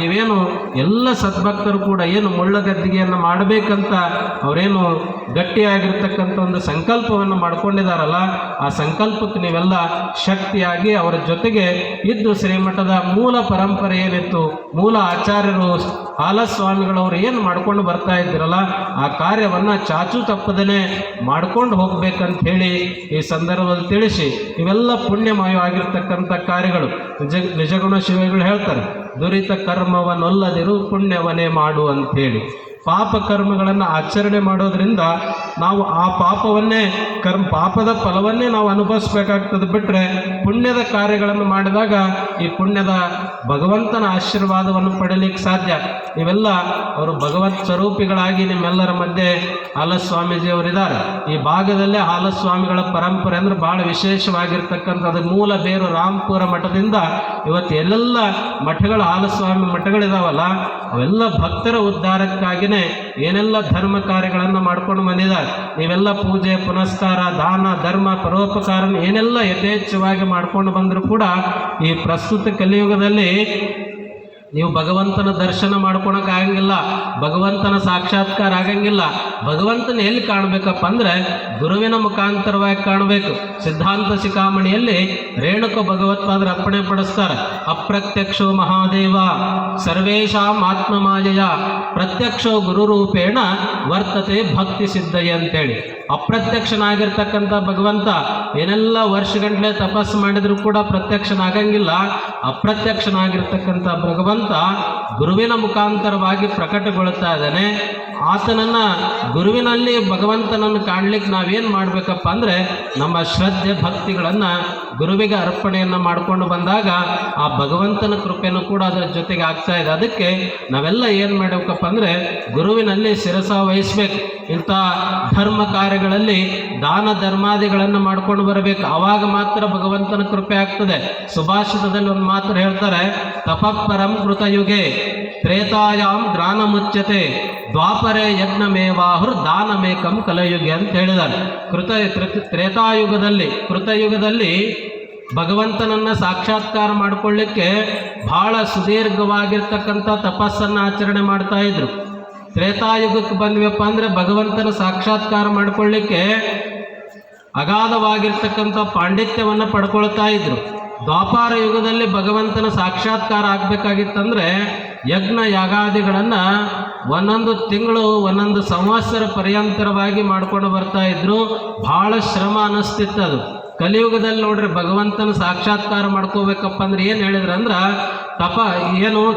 Speaker 1: ನೀವೇನು ಎಲ್ಲ ಸದ್ಭಕ್ತರು ಕೂಡ ಏನು ಮುಳ್ಳಗದ್ದಿಗೆಯನ್ನು ಮಾಡಬೇಕಂತ ಅವರೇನು ಗಟ್ಟಿಯಾಗಿರ್ತಕ್ಕಂಥ ಒಂದು ಸಂಕಲ್ಪವನ್ನು ಮಾಡ್ಕೊಂಡಿದ್ದಾರಲ್ಲ, ಆ ಸಂಕಲ್ಪಕ್ಕೆ ನೀವೆಲ್ಲ ಶಕ್ತಿಯಾಗಿ ಅವರ ಜೊತೆಗೆ ಇದ್ದು ಶ್ರೀಮಠದ ಮೂಲ ಪರಂಪರೆ ಏನಿತ್ತು, ಮೂಲ ಆಚಾರ್ಯರು ಹಾಲಸ್ವಾಮಿಗಳವರು ಏನು ಮಾಡ್ಕೊಂಡು ಬರ್ತಾ ಇದ್ದೀರಲ್ಲ ಆ ಕಾರ್ಯವನ್ನು ಚಾಚು ತಪ್ಪದೇ ಮಾಡ್ಕೊಂಡು ಹೋಗ್ಬೇಕಂತ ಹೇಳಿ ಈ ಸಂದರ್ಭದಲ್ಲಿ ತಿಳಿಸಿ, ಇವೆಲ್ಲ ಪುಣ್ಯಮಯವಾಗಿರ್ತಕ್ಕಂಥ ಕಾರ್ಯಗಳು. ನಿಜಗುಣ ಶಿವಗಳು ಹೇಳ್ತಾರೆ, ದುರಿತ ಕರ್ಮವನ್ನೊಲ್ಲದಿರು ಪುಣ್ಯವನ್ನೇ ಮಾಡು ಅಂಥೇಳಿ. ಪಾಪ ಕರ್ಮಗಳನ್ನು ಆಚರಣೆ ಮಾಡೋದ್ರಿಂದ ನಾವು ಆ ಪಾಪದ ಫಲವನ್ನೇ ನಾವು ಅನುಭವಿಸ್ಬೇಕಾಗ್ತದೆ. ಬಿಟ್ಟರೆ ಪುಣ್ಯದ ಕಾರ್ಯಗಳನ್ನು ಮಾಡಿದಾಗ ಈ ಪುಣ್ಯದ ಭಗವಂತನ ಆಶೀರ್ವಾದವನ್ನು ಪಡೀಲಿಕ್ಕೆ ಸಾಧ್ಯ. ಇವೆಲ್ಲ ಅವರು ಭಗವತ್ ಸ್ವರೂಪಿಗಳಾಗಿ ನಿಮ್ಮೆಲ್ಲರ ಮಧ್ಯೆ ಹಾಲಸ್ವಾಮೀಜಿಯವರಿದ್ದಾರೆ. ಈ ಭಾಗದಲ್ಲೇ ಹಾಲಸ್ವಾಮಿಗಳ ಪರಂಪರೆ ಅಂದರೆ ಭಾಳ ವಿಶೇಷವಾಗಿರ್ತಕ್ಕಂಥದ್ದು. ಮೂಲ ಬೇರು ರಾಂಪುರ ಮಠದಿಂದ ಇವತ್ತು ಎಲ್ಲೆಲ್ಲ ಮಠಗಳು, ಹಾಲಸ್ವಾಮಿ ಮಠಗಳಿದಾವಲ್ಲ, ಅವೆಲ್ಲ ಭಕ್ತರ ಉದ್ಧಾರಕ್ಕಾಗಿಯೇ ಏನೆಲ್ಲ ಧರ್ಮ ಕಾರ್ಯಗಳನ್ನು ಮಾಡ್ಕೊಂಡು ಬಂದಿದ್ದಾರೆ. ನೀವೆಲ್ಲ ಪೂಜೆ, ಪುನಸ್ಕಾರ, ದಾನ, ಧರ್ಮ, ಪರೋಪಕಾರ ಏನೆಲ್ಲ ಯಥೇಚ್ಛವಾಗಿ ಮಾಡ್ಕೊಂಡು ಬಂದರೂ ಕೂಡ ಈ ಪ್ರಸ್ತುತ ಕಲಿಯುಗದಲ್ಲಿ ನೀವು ಭಗವಂತನ ದರ್ಶನ ಮಾಡ್ಕೊಳಕ್ಕಾಗಂಗಿಲ್ಲ, ಭಗವಂತನ ಸಾಕ್ಷಾತ್ಕಾರ ಆಗಂಗಿಲ್ಲ. ಭಗವಂತನ ಎಲ್ಲಿ ಕಾಣಬೇಕಪ್ಪ ಅಂದರೆ ಗುರುವಿನ ಮುಖಾಂತರವಾಗಿ ಕಾಣಬೇಕು. ಸಿದ್ಧಾಂತ ಶಿಖಾಮಣಿಯಲ್ಲಿ ರೇಣುಕ ಭಗವತ್ಪಾದರ ಅರ್ಪಣೆ ಪಡಿಸ್ತಾರೆ. ಅಪ್ರತ್ಯಕ್ಷೋ ಮಹಾದೇವ ಸರ್ವೇಷಾಂ ಆತ್ಮಮಾಯಯ ಪ್ರತ್ಯಕ್ಷೋ ಗುರುರೂಪೇಣ ವರ್ತತೆ ಭಕ್ತಿ ಸಿದ್ಧಯೇ ಅಂತೇಳಿ. ಅಪ್ರತ್ಯಕ್ಷನಾಗಿರ್ತಕ್ಕಂಥ ಭಗವಂತ ಏನೆಲ್ಲ ವರ್ಷಗಂಟಲೆ ತಪಸ್ಸು ಮಾಡಿದರೂ ಕೂಡ ಪ್ರತ್ಯಕ್ಷನಾಗಂಗಿಲ್ಲ. ಅಪ್ರತ್ಯಕ್ಷನಾಗಿರ್ತಕ್ಕಂಥ ಭಗವಂತ ಗುರುವಿನ ಮುಖಾಂತರವಾಗಿ ಪ್ರಕಟಗೊಳ್ತಾ ಇದ್ದಾನೆ. ಆತನನ್ನು ಗುರುವಿನಲ್ಲಿ ಭಗವಂತನನ್ನು ಕಾಣಲಿಕ್ಕೆ ನಾವೇನು ಮಾಡಬೇಕಪ್ಪ ಅಂದರೆ ನಮ್ಮ ಶ್ರದ್ಧೆ ಭಕ್ತಿಗಳನ್ನು ಗುರುವಿಗೆ ಅರ್ಪಣೆಯನ್ನು ಮಾಡಿಕೊಂಡು ಬಂದಾಗ ಆ ಭಗವಂತನ ಕೃಪೆನೂ ಕೂಡ ಅದರ ಜೊತೆಗೆ ಆಗ್ತಾ ಇದೆ. ಅದಕ್ಕೆ ನಾವೆಲ್ಲ ಏನು ಮಾಡಬೇಕಪ್ಪ ಅಂದರೆ ಗುರುವಿನಲ್ಲಿ ಶಿರಸ ವಹಿಸಬೇಕು. ಇಂಥ ಧರ್ಮ ಕಾರ್ಯಗಳಲ್ಲಿ ದಾನ ಧರ್ಮಾದಿಗಳನ್ನು ಮಾಡ್ಕೊಂಡು ಬರಬೇಕು. ಆವಾಗ ಮಾತ್ರ ಭಗವಂತನ ಕೃಪೆ ಆಗ್ತದೆ. ಸುಭಾಷಿತದಲ್ಲಿ ಒಂದು ಮಾತ್ರ ಹೇಳ್ತಾರೆ, ತಪಃಪರಂ ಕೃತಯುಗೆ ತ್ರೇತಾಯಾಂ ಜ್ಞಾನ ಮುಚ್ಯತೆ ದ್ವಾಪರೇ ಯಜ್ಞಮೇವಾಹುರ್ ದಾನಮೇಕಂ ಕಲಯುಗೆ ಅಂತ ಹೇಳಿದ್ದಾರೆ. ಕೃತಯುಗದಲ್ಲಿ ಭಗವಂತನನ್ನು ಸಾಕ್ಷಾತ್ಕಾರ ಮಾಡಿಕೊಳ್ಳಿಕ್ಕೆ ಬಹಳ ಸುದೀರ್ಘವಾಗಿರ್ತಕ್ಕಂಥ ತಪಸ್ಸನ್ನು ಆಚರಣೆ ಮಾಡ್ತಾ ಇದ್ರು. ತ್ರೇತಾಯುಗಕ್ಕೆ ಬಂದ್ವಪ್ಪ ಅಂದರೆ ಭಗವಂತನ ಸಾಕ್ಷಾತ್ಕಾರ ಮಾಡಿಕೊಳ್ಳಿಕ್ಕೆ ಅಗಾಧವಾಗಿರ್ತಕ್ಕಂಥ ಪಾಂಡಿತ್ಯವನ್ನು ಪಡ್ಕೊಳ್ತಾ ಇದ್ರು. ದ್ವಾಪಾರ ಯುಗದಲ್ಲಿ ಭಗವಂತನ ಸಾಕ್ಷಾತ್ಕಾರ ಆಗಬೇಕಾಗಿತ್ತಂದರೆ ಯಜ್ಞ ಯಾಗಾದಿಗಳನ್ನು ಒಂದೊಂದು ತಿಂಗಳು ಒಂದೊಂದು ಸಂವತ್ಸರ ಪರ್ಯಂತರವಾಗಿ ಮಾಡ್ಕೊಂಡು ಬರ್ತಾ ಇದ್ರು. ಭಾಳ ಶ್ರಮ ಅನ್ನಿಸ್ತಿತ್ತು ಅದು. ಕಲಿಯುಗದಲ್ಲಿ ನೋಡ್ರಿ ಭಗವಂತನ ಸಾಕ್ಷಾತ್ಕಾರ ಮಾಡ್ಕೋಬೇಕಪ್ಪ ಅಂದ್ರೆ ಏನು ಹೇಳಿದ್ರು ಅಂದ್ರೆ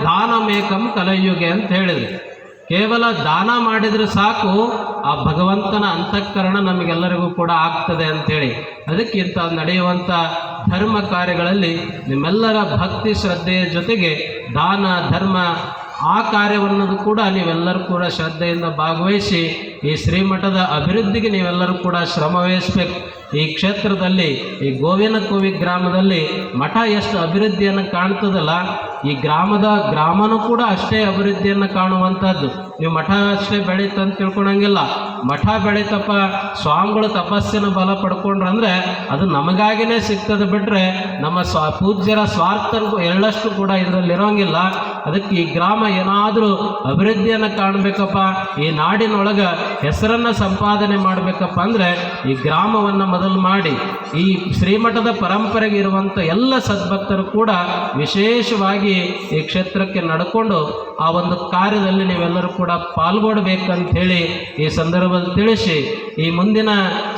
Speaker 1: ದಾನಮೇಕಂ ಕಲಯುಗೆ ಅಂತ ಹೇಳಿದ್ರು. ಕೇವಲ ದಾನ ಮಾಡಿದರೆ ಸಾಕು ಆ ಭಗವಂತನ ಅಂತಃಕರಣ ನಮಗೆಲ್ಲರಿಗೂ ಕೂಡ ಆಗ್ತದೆ ಅಂಥೇಳಿ. ಅದಕ್ಕಿಂತ ನಡೆಯುವಂಥ ಧರ್ಮ ಕಾರ್ಯಗಳಲ್ಲಿ ನಿಮ್ಮೆಲ್ಲರ ಭಕ್ತಿ ಶ್ರದ್ಧೆಯ ಜೊತೆಗೆ ದಾನ ಧರ್ಮ ಆ ಕಾರ್ಯವನ್ನದು ಕೂಡ ನೀವೆಲ್ಲರೂ ಕೂಡ ಶ್ರದ್ಧೆಯಿಂದ ಭಾಗವಹಿಸಿ ಈ ಶ್ರೀಮಠದ ಅಭಿವೃದ್ಧಿಗೆ ನೀವೆಲ್ಲರೂ ಕೂಡ ಶ್ರಮ ವಹಿಸಬೇಕು. ಈ ಕ್ಷೇತ್ರದಲ್ಲಿ ಈ ಗೋವಿನಕೋವಿ ಗ್ರಾಮದಲ್ಲಿ ಮಠ ಎಷ್ಟು ಅಭಿವೃದ್ಧಿಯನ್ನು ಕಾಣ್ತದಲ್ಲ, ಈ ಗ್ರಾಮನೂ ಕೂಡ ಅಷ್ಟೇ ಅಭಿವೃದ್ಧಿಯನ್ನು ಕಾಣುವಂಥದ್ದು. ನೀವು ಮಠ ಅಷ್ಟೇ ಬೆಳೀತಂತ ತಿಳ್ಕೊಳಂಗಿಲ್ಲ. ಮಠ ಬೆಳೀತಪ್ಪ, ಸ್ವಾಮಿಗಳು ತಪಸ್ಸಿನ ಬಲ ಪಡ್ಕೊಂಡ್ರಂದ್ರೆ ಅದು ನಮಗಾಗಿನೇ ಸಿಗ್ತದೆ ಬಿಟ್ಟರೆ ನಮ್ಮ ಪೂಜ್ಯರ ಸ್ವಾರ್ಥನಿಗೂ ಎಳ್ಳಷ್ಟು ಕೂಡ ಇದರಲ್ಲಿರೋಂಗಿಲ್ಲ. ಅದಕ್ಕೆ ಈ ಗ್ರಾಮ ಏನಾದರೂ ಅಭಿವೃದ್ಧಿಯನ್ನು ಕಾಣಬೇಕಪ್ಪ, ಈ ನಾಡಿನೊಳಗೆ ಹೆಸರನ್ನು ಸಂಪಾದನೆ ಮಾಡಬೇಕಪ್ಪ ಅಂದರೆ ಈ ಗ್ರಾಮವನ್ನು ಮೊದಲು ಮಾಡಿ ಈ ಶ್ರೀಮಠದ ಪರಂಪರೆಗೆ ಇರುವಂಥ ಎಲ್ಲ ಸದ್ಭಕ್ತರು ಕೂಡ ವಿಶೇಷವಾಗಿ ಈ ಕ್ಷೇತ್ರಕ್ಕೆ ನಡ್ಕೊಂಡು ಆ ಒಂದು ಕಾರ್ಯದಲ್ಲಿ ನೀವೆಲ್ಲರೂ ಕೂಡ ಪಾಲ್ಗೊಳ್ಬೇಕಂತ ಹೇಳಿ ಈ ಸಂದರ್ಭದಲ್ಲಿ ತಿಳಿಸಿ, ಈ ಮುಂದಿನ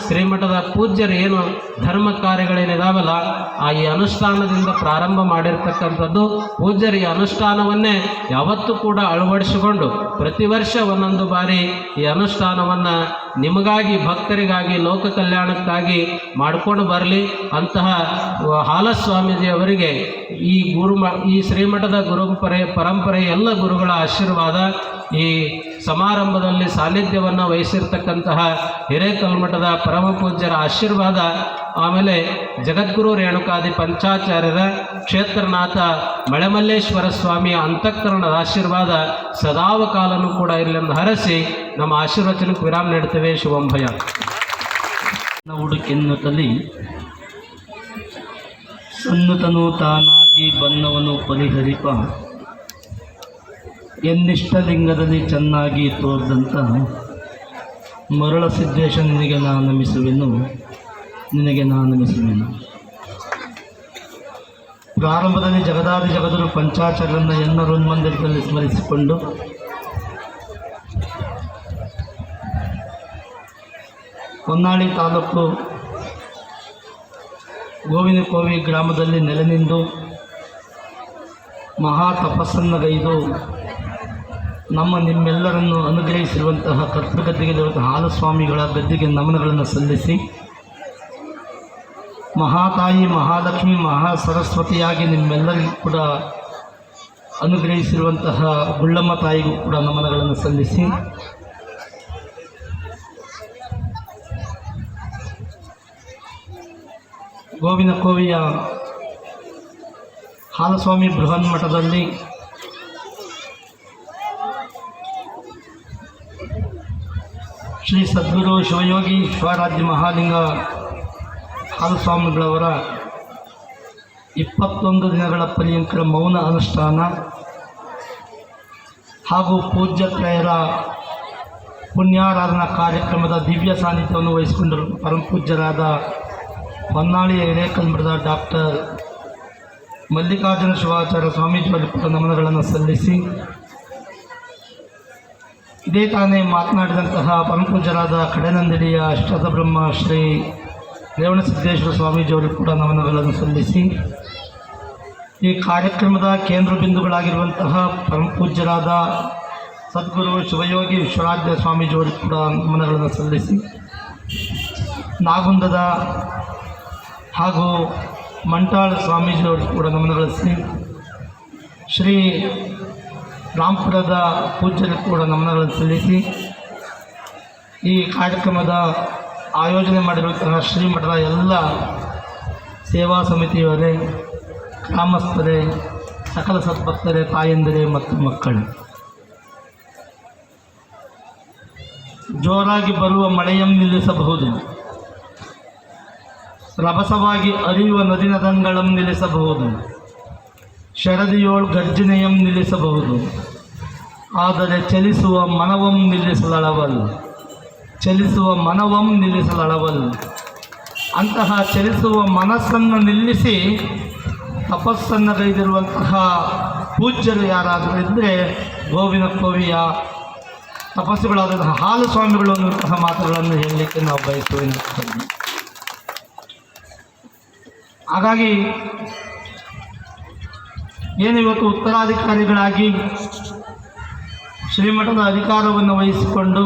Speaker 1: ಶ್ರೀಮಠದ ಪೂಜ್ಯರು ಏನು ಧರ್ಮ ಕಾರ್ಯಗಳೇನಿದಾವಲ್ಲ ಈ ಅನುಷ್ಠಾನದಿಂದ ಪ್ರಾರಂಭ ಮಾಡಿರ್ತಕ್ಕಂಥದ್ದು, ಪೂಜ್ಯರು ಈ ಅನುಷ್ಠಾನವನ್ನೇ ಯಾವತ್ತೂ ಕೂಡ ಅಳವಡಿಸಿಕೊಂಡು ಪ್ರತಿ ವರ್ಷ ಒಂದೊಂದು ಬಾರಿ ಈ ಅನುಷ್ಠಾನವನ್ನು ನಿಮಗಾಗಿ, ಭಕ್ತರಿಗಾಗಿ, ಲೋಕ ಕಲ್ಯಾಣಕ್ಕಾಗಿ ಮಾಡಿಕೊಂಡು ಬರಲಿ. ಅಂತಹ ಹಾಲಸ್ವಾಮೀಜಿಯವರಿಗೆ ಈ ಶ್ರೀಮಠದ ಪರಂಪರೆ ಎಲ್ಲ ಗುರುಗಳ ಆಶೀರ್ವಾದ, ಈ ಸಮಾರಂಭದಲ್ಲಿ ಸಾನ್ನಿಧ್ಯವನ್ನು ವಹಿಸಿರ್ತಕ್ಕಂತಹ ಹಿರೇಕಲ್ಮಠದ ಪರಮ ಪೂಜ್ಯರ ಆಶೀರ್ವಾದ, ಆಮೇಲೆ ಜಗದ್ಗುರು ರೇಣುಕಾದಿ ಪಂಚಾಚಾರ್ಯರ ಕ್ಷೇತ್ರನಾಥ ಮಳೆಮಲ್ಲೇಶ್ವರ ಸ್ವಾಮಿಯ ಅಂತಃಕರಣದ ಆಶೀರ್ವಾದ ಸದಾವಕಾಲನೂ ಕೂಡ ಇರಲೆಂದು ಹರಸಿ ನಮ್ಮ ಆಶೀರ್ವಚನಕ್ಕೆ ವಿರಾಮ ನೀಡ್ತೇವೆ. ಶುಭಂಭಯ.
Speaker 2: ಹುಡುಕೆನ್ನುತ್ತಲಿ ಸನ್ನುತನು ತಾನಾಗಿ ಬನ್ನವನು ಪರಿಹರಿಪ, ಎನ್ನಿಷ್ಟಲಿಂಗದಲ್ಲಿ ಚೆನ್ನಾಗಿ ತೋರ್ದಂಥ ಮರಳ ಸಿದ್ದೇಶ ನಿನಗೆ ನಾನಮಿಸುವೆನು, ನಿನಗೆ ನಾನಮಿಸುವೆನು. ಪ್ರಾರಂಭದಲ್ಲಿ ಜಗದಾದಿ ಜಗದರು ಪಂಚಾಚಾರ್ಯರನ್ನು ಎನ್ನರೊನ್ಮಂದಿರದಲ್ಲಿ ಸ್ಮರಿಸಿಕೊಂಡು ಹೊನ್ನಾಳಿ ತಾಲೂಕು ಗೋವಿನಕೋವಿ ಗ್ರಾಮದಲ್ಲಿ ನೆಲೆನಿಂದು ಮಹಾ ತಪಸ್ಸನ್ನಗೈದು ನಿಮ್ಮೆಲ್ಲರನ್ನು ಅನುಗ್ರಹಿಸಿರುವಂತಹ ಕರ್ತೃಗದ್ದೆಗಿರುವಂತಹ ಹಾಲಸ್ವಾಮಿಗಳ ಗದ್ದೆಗೆ ನಮನಗಳನ್ನು ಸಲ್ಲಿಸಿ, ಮಹಾತಾಯಿ ಮಹಾಲಕ್ಷ್ಮಿ ಮಹಾಸರಸ್ವತಿಯಾಗಿ ನಿಮ್ಮೆಲ್ಲರಿಗೂ ಕೂಡ ಅನುಗ್ರಹಿಸಿರುವಂತಹ ಗುಳ್ಳಮ್ಮ ತಾಯಿಗೂ ಕೂಡ ನಮನಗಳನ್ನು ಸಲ್ಲಿಸಿ, ಗೋವಿನಕೋವಿಯ ಹಾಲಸ್ವಾಮಿ ಬೃಹನ್ಮಠದಲ್ಲಿ ಶ್ರೀ ಸದ್ಗುರು ಶಿವಯೋಗಿ ಶಿವರಾಜ್ಯ ಮಹಾಲಿಂಗ ಹಾಲಸ್ವಾಮಿಗಳವರ 21 ದಿನಗಳ ಪರ್ಯಂತರ ಮೌನ ಅನುಷ್ಠಾನ ಹಾಗೂ ಪೂಜ್ಯತ್ರಯರ ಪುಣ್ಯಾರಾಧನಾ ಕಾರ್ಯಕ್ರಮದ ದಿವ್ಯ ಸಾನ್ನಿಧ್ಯವನ್ನು ವಹಿಸಿಕೊಂಡಿರುವ ಪರಮಪೂಜ್ಯರಾದ ಹೊನ್ನಾಳಿಯ ಹಿರೇಕಲ್ಮಠದ ಡಾಕ್ಟರ್ ಮಲ್ಲಿಕಾರ್ಜುನ ಶಿವಾಚಾರ್ಯ ಸ್ವಾಮೀಜಿಯವರಿಗೆ ಕೂಡ ನಮನಗಳನ್ನು ಸಲ್ಲಿಸಿ, ಇದೇ ತಾನೇ ಮಾತನಾಡಿದಂತಹ ಪರಮಪೂಜ್ಯರಾದ ಕಡೆನಂದಿಡಿಯ ಅಷ್ಟದಬ್ರಹ್ಮ ಶ್ರೀ ರೇವಣಸಿದ್ದೇಶ್ವರ ಸ್ವಾಮೀಜಿಯವರಿಗೆ ಕೂಡ ನಮನಗಳನ್ನು ಸಲ್ಲಿಸಿ, ಈ ಕಾರ್ಯಕ್ರಮದ ಕೇಂದ್ರ ಬಿಂದುಗಳಾಗಿರುವಂತಹ ಪರಮಪೂಜ್ಯರಾದ ಸದ್ಗುರು ಶಿವಯೋಗಿ ವಿಶ್ವರಾಧ್ಯ ಸ್ವಾಮೀಜಿಯವರಿಗೆ ಕೂಡ ನಮನಗಳನ್ನು ಸಲ್ಲಿಸಿ, ನಾಗುಂದದ ಹಾಗೂ ಮಂಟಾಳ ಸ್ವಾಮೀಜಿಯವರಿಗೆ ಕೂಡ ನಮನಗಳಿಸಿ, ಶ್ರೀ ರಾಂಪುರದ ಪೂಜ್ಯರಿಗೆ ಕೂಡ ನಮನಗಳನ್ನು ಸಲ್ಲಿಸಿ, ಈ ಕಾರ್ಯಕ್ರಮದ ಆಯೋಜನೆ ಮಾಡಿರುವಂತಹ ಶ್ರೀಮಠದ ಎಲ್ಲ ಸೇವಾ ಸಮಿತಿಯವರೇ, ಗ್ರಾಮಸ್ಥರೇ, ಸಕಲ ಸದ್ಭಕ್ತರೇ, ತಾಯಂದಿರೇ ಮತ್ತು ಮಕ್ಕಳು, ಜೋರಾಗಿ ಬರುವ ಮಳೆಯನ್ನು ನಿಲ್ಲಿಸಬಹುದು, ರಭಸವಾಗಿ ಹರಿಯುವ ನದಿನದಂಗಳಂ ನಿಲ್ಲಿಸಬಹುದು, ಶರದಿಯೋಳ್ ಗರ್ಜನೆಯಂ ನಿಲ್ಲಿಸಬಹುದು, ಆದರೆ ಚಲಿಸುವ ಮನವಂ ನಿಲ್ಲಿಸಲಳವಲ್ಲ, ಚಲಿಸುವ ಮನವಂ ನಿಲ್ಲಿಸಲಳವಲ್ಲ. ಅಂತಹ ಚಲಿಸುವ ಮನಸ್ಸನ್ನು ನಿಲ್ಲಿಸಿ ತಪಸ್ಸನ್ನು ಗೈದಿರುವಂತಹ ಪೂಜ್ಯರು ಯಾರಾದರೂ ಇದ್ದರೆ ಗೋವಿನಕೋವಿಯ ತಪಸ್ಸುಗಳಾದಂತಹ ಹಾಲಸ್ವಾಮಿಗಳು ಅನ್ನುವಂತಹ ಮಾತುಗಳನ್ನು ಹೇಳಲಿಕ್ಕೆ ನಾವು ಬಯಸುವೆ. ಹಾಗಾಗಿ ಏನಿವತ್ತು ಉತ್ತರಾಧಿಕಾರಿಗಳಾಗಿ ಶ್ರೀಮಠದ ಅಧಿಕಾರವನ್ನು ವಹಿಸಿಕೊಂಡು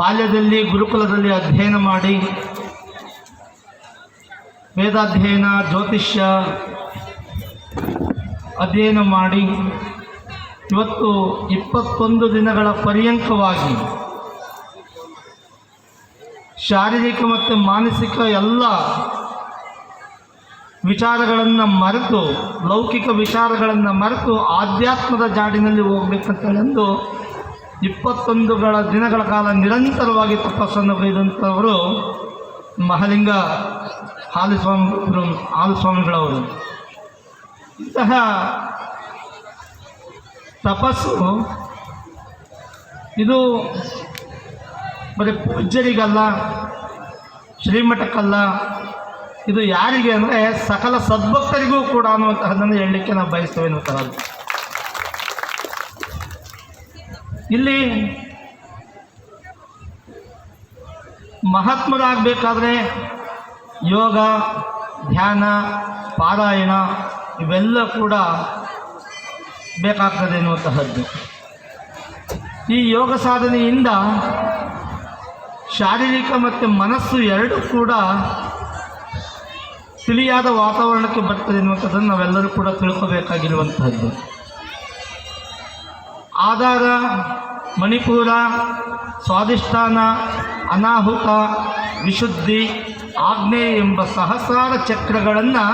Speaker 2: ಬಾಲ್ಯದಲ್ಲಿ ಗುರುಕುಲದಲ್ಲಿ ಅಧ್ಯಯನ ಮಾಡಿ ವೇದಾಧ್ಯಯನ, ಜ್ಯೋತಿಷ್ಯ ಅಧ್ಯಯನ ಮಾಡಿ ಇವತ್ತು 21 ದಿನಗಳ ಪರ್ಯಂಕವಾಗಿ ಶಾರೀರಿಕ ಮತ್ತು ಮಾನಸಿಕ ಎಲ್ಲ ವಿಚಾರಗಳನ್ನು ಮರೆತು, ಲೌಕಿಕ ವಿಚಾರಗಳನ್ನು ಮರೆತು ಆಧ್ಯಾತ್ಮದ ಜಾಡಿನಲ್ಲಿ ಹೋಗ್ಬೇಕಂತೇಳೆಂದು 21 ದಿನಗಳ ಕಾಲ ನಿರಂತರವಾಗಿ ತಪಸ್ಸನ್ನು ಗೈದಂಥವರು ಮಹಾಲಿಂಗ ಹಾಲಸ್ವಾಮಿಗಳವರು. ಇಂತಹ ತಪಸ್ಸು ಇದು ಬರೀ ಪೂಜ್ಯರಿಗಲ್ಲ, ಶ್ರೀಮಠಕ್ಕಲ್ಲ, ಇದು ಯಾರಿಗೆ ಅಂದರೆ ಸಕಲ ಸದ್ಭಕ್ತರಿಗೂ ಕೂಡ ಅನ್ನುವಂತಹದ್ದನ್ನು ಹೇಳಲಿಕ್ಕೆ ನಾವು ಬಯಸ್ತೇವೆ ಅನ್ನುವಂಥದ್ದು. ಇಲ್ಲಿ ಮಹಾತ್ಮರಾಗಬೇಕಾದ್ರೆ ಯೋಗ, ಧ್ಯಾನ, ಪಾರಾಯಣ ಇವೆಲ್ಲ ಕೂಡ ಬೇಕಾಗ್ತದೆ ಎನ್ನುವಂತಹದ್ದು. ಈ ಯೋಗ ಸಾಧನೆಯಿಂದ ಶಾರೀರಿಕ ಮತ್ತು ಮನಸ್ಸು ಎರಡೂ ಕೂಡ ತಿಳಿಯಾದ ವಾತಾವರಣಕ್ಕೆ ಬರ್ತದೆ ಎನ್ನುವಂಥದ್ದನ್ನು ನಾವೆಲ್ಲರೂ ಕೂಡ ತಿಳ್ಕೋಬೇಕಾಗಿರುವಂತಹದ್ದು. ಆಧಾರ, ಮಣಿಪುರ, ಸ್ವಾಧಿಷ್ಠಾನ, ಅನಾಹುತ, ವಿಶುದ್ಧಿ, ಆಗ್ನೇಯ ಎಂಬ ಸಹಸ್ರಾರ ಚಕ್ರಗಳನ್ನು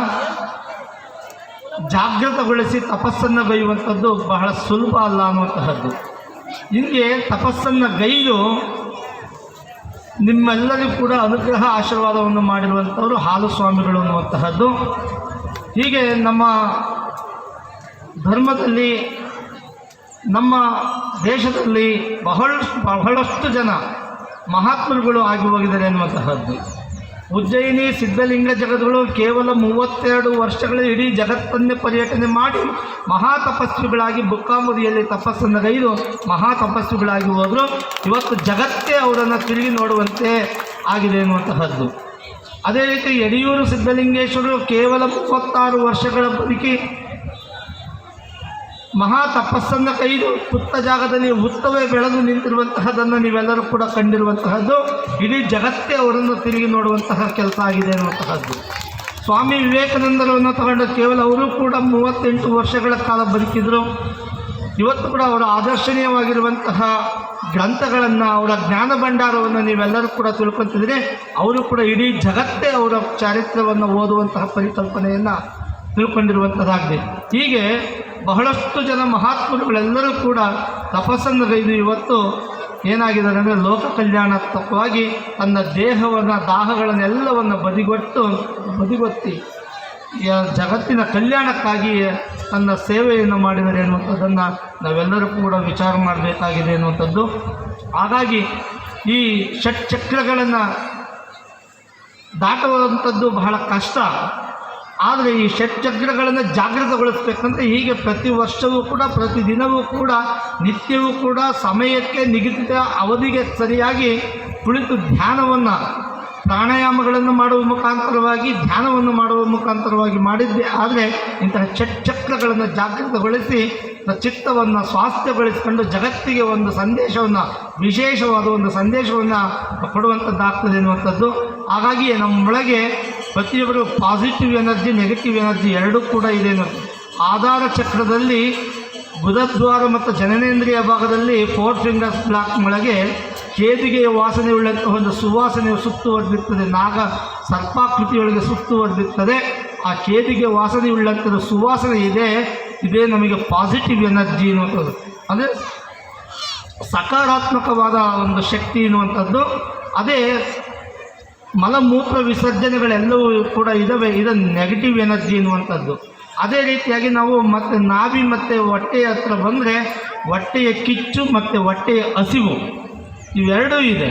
Speaker 2: ಜಾಗೃತಗೊಳಿಸಿ ತಪಸ್ಸನ್ನು ಗೈಯುವಂಥದ್ದು ಬಹಳ ಸುಲಭ ಅಲ್ಲ ಅನ್ನುವಂತಹದ್ದು. ಹೀಗೆ ತಪಸ್ಸನ್ನು ಗೈದು ನಿಮ್ಮೆಲ್ಲರಿಗೂ ಕೂಡ ಅನುಗ್ರಹ ಆಶೀರ್ವಾದವನ್ನು ಮಾಡಿರುವಂಥವರು ಹಾಲಸ್ವಾಮಿಗಳು ಅನ್ನುವಂತಹದ್ದು. ಹೀಗೆ ನಮ್ಮ ಧರ್ಮದಲ್ಲಿ, ನಮ್ಮ ದೇಶದಲ್ಲಿ ಬಹಳಷ್ಟು ಜನ ಮಹಾತ್ಮರುಗಳು ಆಗಿ ಹೋಗಿದ್ದಾರೆ ಎನ್ನುವಂತಹದ್ದು. ಉಜ್ಜಯಿನಿ ಸಿದ್ಧಲಿಂಗ ಜಗದ್ಗಳು ಕೇವಲ 32 ವರ್ಷಗಳ ಇಡೀ ಜಗತ್ತನ್ನೇ ಪರ್ಯಟನೆ ಮಾಡಿ ಮಹಾತಪಸ್ವಿಗಳಾಗಿ ಬುಕ್ಕಾಂಬುದಿಯಲ್ಲಿ ತಪಸ್ಸನ್ನು ಗೈದು ಮಹಾತಪಸ್ವಿಗಳಾಗಿ ಹೋದರು. ಇವತ್ತು ಜಗತ್ತೇ ಅವರನ್ನು ತಿರುಗಿ ನೋಡುವಂತೆ ಆಗಿದೆ ಎನ್ನುವಂತಹದ್ದು. ಅದೇ ರೀತಿ ಯಡಿಯೂರು ಸಿದ್ಧಲಿಂಗೇಶ್ವರರು ಕೇವಲ 36 ವರ್ಷಗಳ ಬದುಕಿ ಮಹಾ ತಪಸ್ಸನ್ನು ಕೈದು ಪುತ್ತ ಜಾಗದಲ್ಲಿ ಉತ್ತವೇ ಬೆಳೆದು ನಿಂತಿರುವಂತಹದ್ದನ್ನು ನೀವೆಲ್ಲರೂ ಕೂಡ ಕಂಡಿರುವಂತಹದ್ದು. ಇಡೀ ಜಗತ್ತೇ ಅವರನ್ನು ತಿರುಗಿ ನೋಡುವಂತಹ ಕೆಲಸ ಆಗಿದೆ ಅನ್ನುವಂತಹದ್ದು. ಸ್ವಾಮಿ ವಿವೇಕಾನಂದರನ್ನು ತಗೊಂಡು ಕೇವಲ ಅವರು ಕೂಡ 38 ವರ್ಷಗಳ ಕಾಲ ಬದುಕಿದ್ರು. ಇವತ್ತು ಕೂಡ ಅವರ ಆದರ್ಶನೀಯವಾಗಿರುವಂತಹ ಗ್ರಂಥಗಳನ್ನು, ಅವರ ಜ್ಞಾನ ಭಂಡಾರವನ್ನು ನೀವೆಲ್ಲರೂ ಕೂಡ ತಿಳ್ಕೊತಿದ್ರೆ ಅವರು ಕೂಡ ಇಡೀ ಜಗತ್ತೇ ಅವರ ಚಾರಿತ್ರ್ಯವನ್ನು ಓದುವಂತಹ ಪರಿಕಲ್ಪನೆಯನ್ನು ತಿಳ್ಕೊಂಡಿರುವಂಥದ್ದಾಗಿದೆ. ಹೀಗೆ ಬಹಳಷ್ಟು ಜನ ಮಹಾತ್ಮರುಗಳೆಲ್ಲರೂ ಕೂಡ ತಪಸ್ಸನ್ನು ಗೈದು ಇವತ್ತು ಏನಾಗಿದ್ದಾರೆ ಅಂದರೆ ಲೋಕ ಕಲ್ಯಾಣಾತ್ಮಕವಾಗಿ ತನ್ನ ದೇಹವನ್ನು, ದಾಹಗಳನ್ನೆಲ್ಲವನ್ನು ಬದಿಗೊತ್ತಿ ಜಗತ್ತಿನ ಕಲ್ಯಾಣಕ್ಕಾಗಿ ತನ್ನ ಸೇವೆಯನ್ನು ಮಾಡಿದ್ದಾರೆ ಎನ್ನುವಂಥದ್ದನ್ನು ನಾವೆಲ್ಲರೂ ಕೂಡ ವಿಚಾರ ಮಾಡಬೇಕಾಗಿದೆ ಎನ್ನುವಂಥದ್ದು. ಹಾಗಾಗಿ ಈ ಷಟ್ಚಕ್ರಗಳನ್ನು ದಾಟುವಂಥದ್ದು ಬಹಳ ಕಷ್ಟ. ಆದರೆ ಈ ಷಟ್ಚಕ್ರಗಳನ್ನು ಜಾಗೃತಗೊಳಿಸಬೇಕಂದ್ರೆ ಹೀಗೆ ಪ್ರತಿ ವರ್ಷವೂ ಕೂಡ, ಪ್ರತಿದಿನವೂ ಕೂಡ, ನಿತ್ಯವೂ ಕೂಡ ಸಮಯಕ್ಕೆ ನಿಗದಿತ ಅವಧಿಗೆ ಸರಿಯಾಗಿ ಕುಳಿತು ಧ್ಯಾನವನ್ನು, ಪ್ರಾಣಾಯಾಮಗಳನ್ನು ಮಾಡುವ ಮುಖಾಂತರವಾಗಿ, ಧ್ಯಾನವನ್ನು ಮಾಡುವ ಮುಖಾಂತರವಾಗಿ ಮಾಡಿದ್ದೆ ಆದರೆ ಇಂತಹ ಷಟ್ಚಕ್ರಗಳನ್ನು ಜಾಗೃತಗೊಳಿಸಿ ಚಿತ್ತವನ್ನು ಸ್ವಾಸ್ಥ್ಯಗೊಳಿಸಿಕೊಂಡು ಜಗತ್ತಿಗೆ ಒಂದು ಸಂದೇಶವನ್ನು, ವಿಶೇಷವಾದ ಒಂದು ಸಂದೇಶವನ್ನು ಕೊಡುವಂಥದ್ದಾಗ್ತದೆ ಎನ್ನುವಂಥದ್ದು. ಹಾಗಾಗಿ ನಮ್ಮೊಳಗೆ ಪ್ರತಿಯೊಬ್ಬರು ಪಾಸಿಟಿವ್ ಎನರ್ಜಿ, ನೆಗೆಟಿವ್ ಎನರ್ಜಿ ಎರಡೂ ಕೂಡ ಇದೆ ಅನ್ನೋದು. ಆಧಾರ ಚಕ್ರದಲ್ಲಿ ಬುಧದ್ವಾರ ಮತ್ತು ಜನನೇಂದ್ರಿಯ ಭಾಗದಲ್ಲಿ 4 ಫಿಂಗರ್ಸ್ ಬ್ಲಾಕ್ ಒಳಗೆ ಕೇದಿಗೆಯ ವಾಸನೆ ಉಳ್ಳಂತಹ ಒಂದು ಸುವಾಸನೆಯು ಸುತ್ತುವರೆದಿರ್ತದೆ. ನಾಗ ಸರ್ಪಾಕೃತಿಯೊಳಗೆ ಸುತ್ತುವರೆದಿರ್ತದೆ. ಆ ಕೇದಿಗೆ ವಾಸನೆ ಉಳ್ಳಂಥದ್ದು ಸುವಾಸನೆ ಇದೇ ನಮಗೆ ಪಾಸಿಟಿವ್ ಎನರ್ಜಿ ಎನ್ನುವಂಥದ್ದು, ಅಂದರೆ ಸಕಾರಾತ್ಮಕವಾದ ಒಂದು ಶಕ್ತಿ ಎನ್ನುವಂಥದ್ದು. ಅದೇ ಮಲಮೂತ್ರ ವಿಸರ್ಜನೆಗಳೆಲ್ಲವೂ ಕೂಡ ಇದ್ದಾವೆ, ಇದು ನೆಗೆಟಿವ್ ಎನರ್ಜಿ ಎನ್ನುವಂಥದ್ದು. ಅದೇ ರೀತಿಯಾಗಿ ನಾವು ಮತ್ತೆ ನಾಭಿ ಮತ್ತು ಹೊಟ್ಟೆಯ ಹತ್ರ ಬಂದರೆ ಹೊಟ್ಟೆಯ ಕಿಚ್ಚು ಮತ್ತು ಹೊಟ್ಟೆಯ ಹಸಿವು ಇವೆರಡೂ ಇದೆ.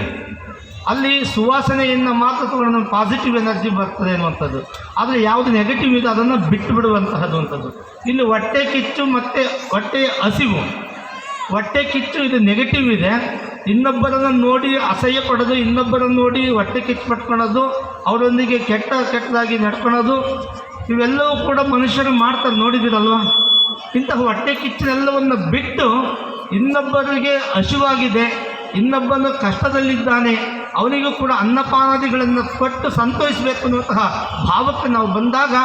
Speaker 2: ಅಲ್ಲಿ ಸುವಾಸನೆಯನ್ನು ಮಾತ್ರ ತಗೊಂಡು ಪಾಸಿಟಿವ್ ಎನರ್ಜಿ ಬರ್ತದೆ ಅನ್ನುವಂಥದ್ದು. ಆದರೆ ಯಾವುದು ನೆಗೆಟಿವ್ ಇದೆ ಅದನ್ನು ಬಿಟ್ಟು ಬಿಡುವಂತಹದ್ದು ಅಂಥದ್ದು. ಇಲ್ಲಿ ಹೊಟ್ಟೆ ಕಿಚ್ಚು ಮತ್ತು ಹೊಟ್ಟೆಯ ಹಸಿವು, ಹೊಟ್ಟೆ ಕಿಚ್ಚು ಇದು ನೆಗೆಟಿವ್ ಇದೆ. ಇನ್ನೊಬ್ಬರನ್ನು ನೋಡಿ ಅಸಹ್ಯ ಪಡೋದು, ಇನ್ನೊಬ್ಬರನ್ನು ನೋಡಿ ಹೊಟ್ಟೆ ಕಿಚ್ಚು ಪಟ್ಕೊಳ್ಳೋದು, ಅವರೊಂದಿಗೆ ಕೆಟ್ಟದಾಗಿ ನಡ್ಕೊಳ್ಳೋದು, ಇವೆಲ್ಲವೂ ಕೂಡ ಮನುಷ್ಯರು ಮಾಡ್ತಾರೆ, ನೋಡಿದ್ದೀರಲ್ವ. ಇಂತಹ ಹೊಟ್ಟೆ ಕಿಚ್ಚನೆಲ್ಲವನ್ನು ಬಿಟ್ಟು ಇನ್ನೊಬ್ಬರಿಗೆ ಹಸಿವಾಗಿದೆ, ಇನ್ನೊಬ್ಬನು ಕಷ್ಟದಲ್ಲಿದ್ದಾನೆ, ಅವನಿಗೂ ಕೂಡ ಅನ್ನಪಾನಾದಿಗಳನ್ನು ಕೊಟ್ಟು ಸಂತೋಷಿಸಬೇಕು ಅನ್ನುವಂತಹ ಭಾವಕ್ಕೆ ನಾವು ಬಂದಾಗ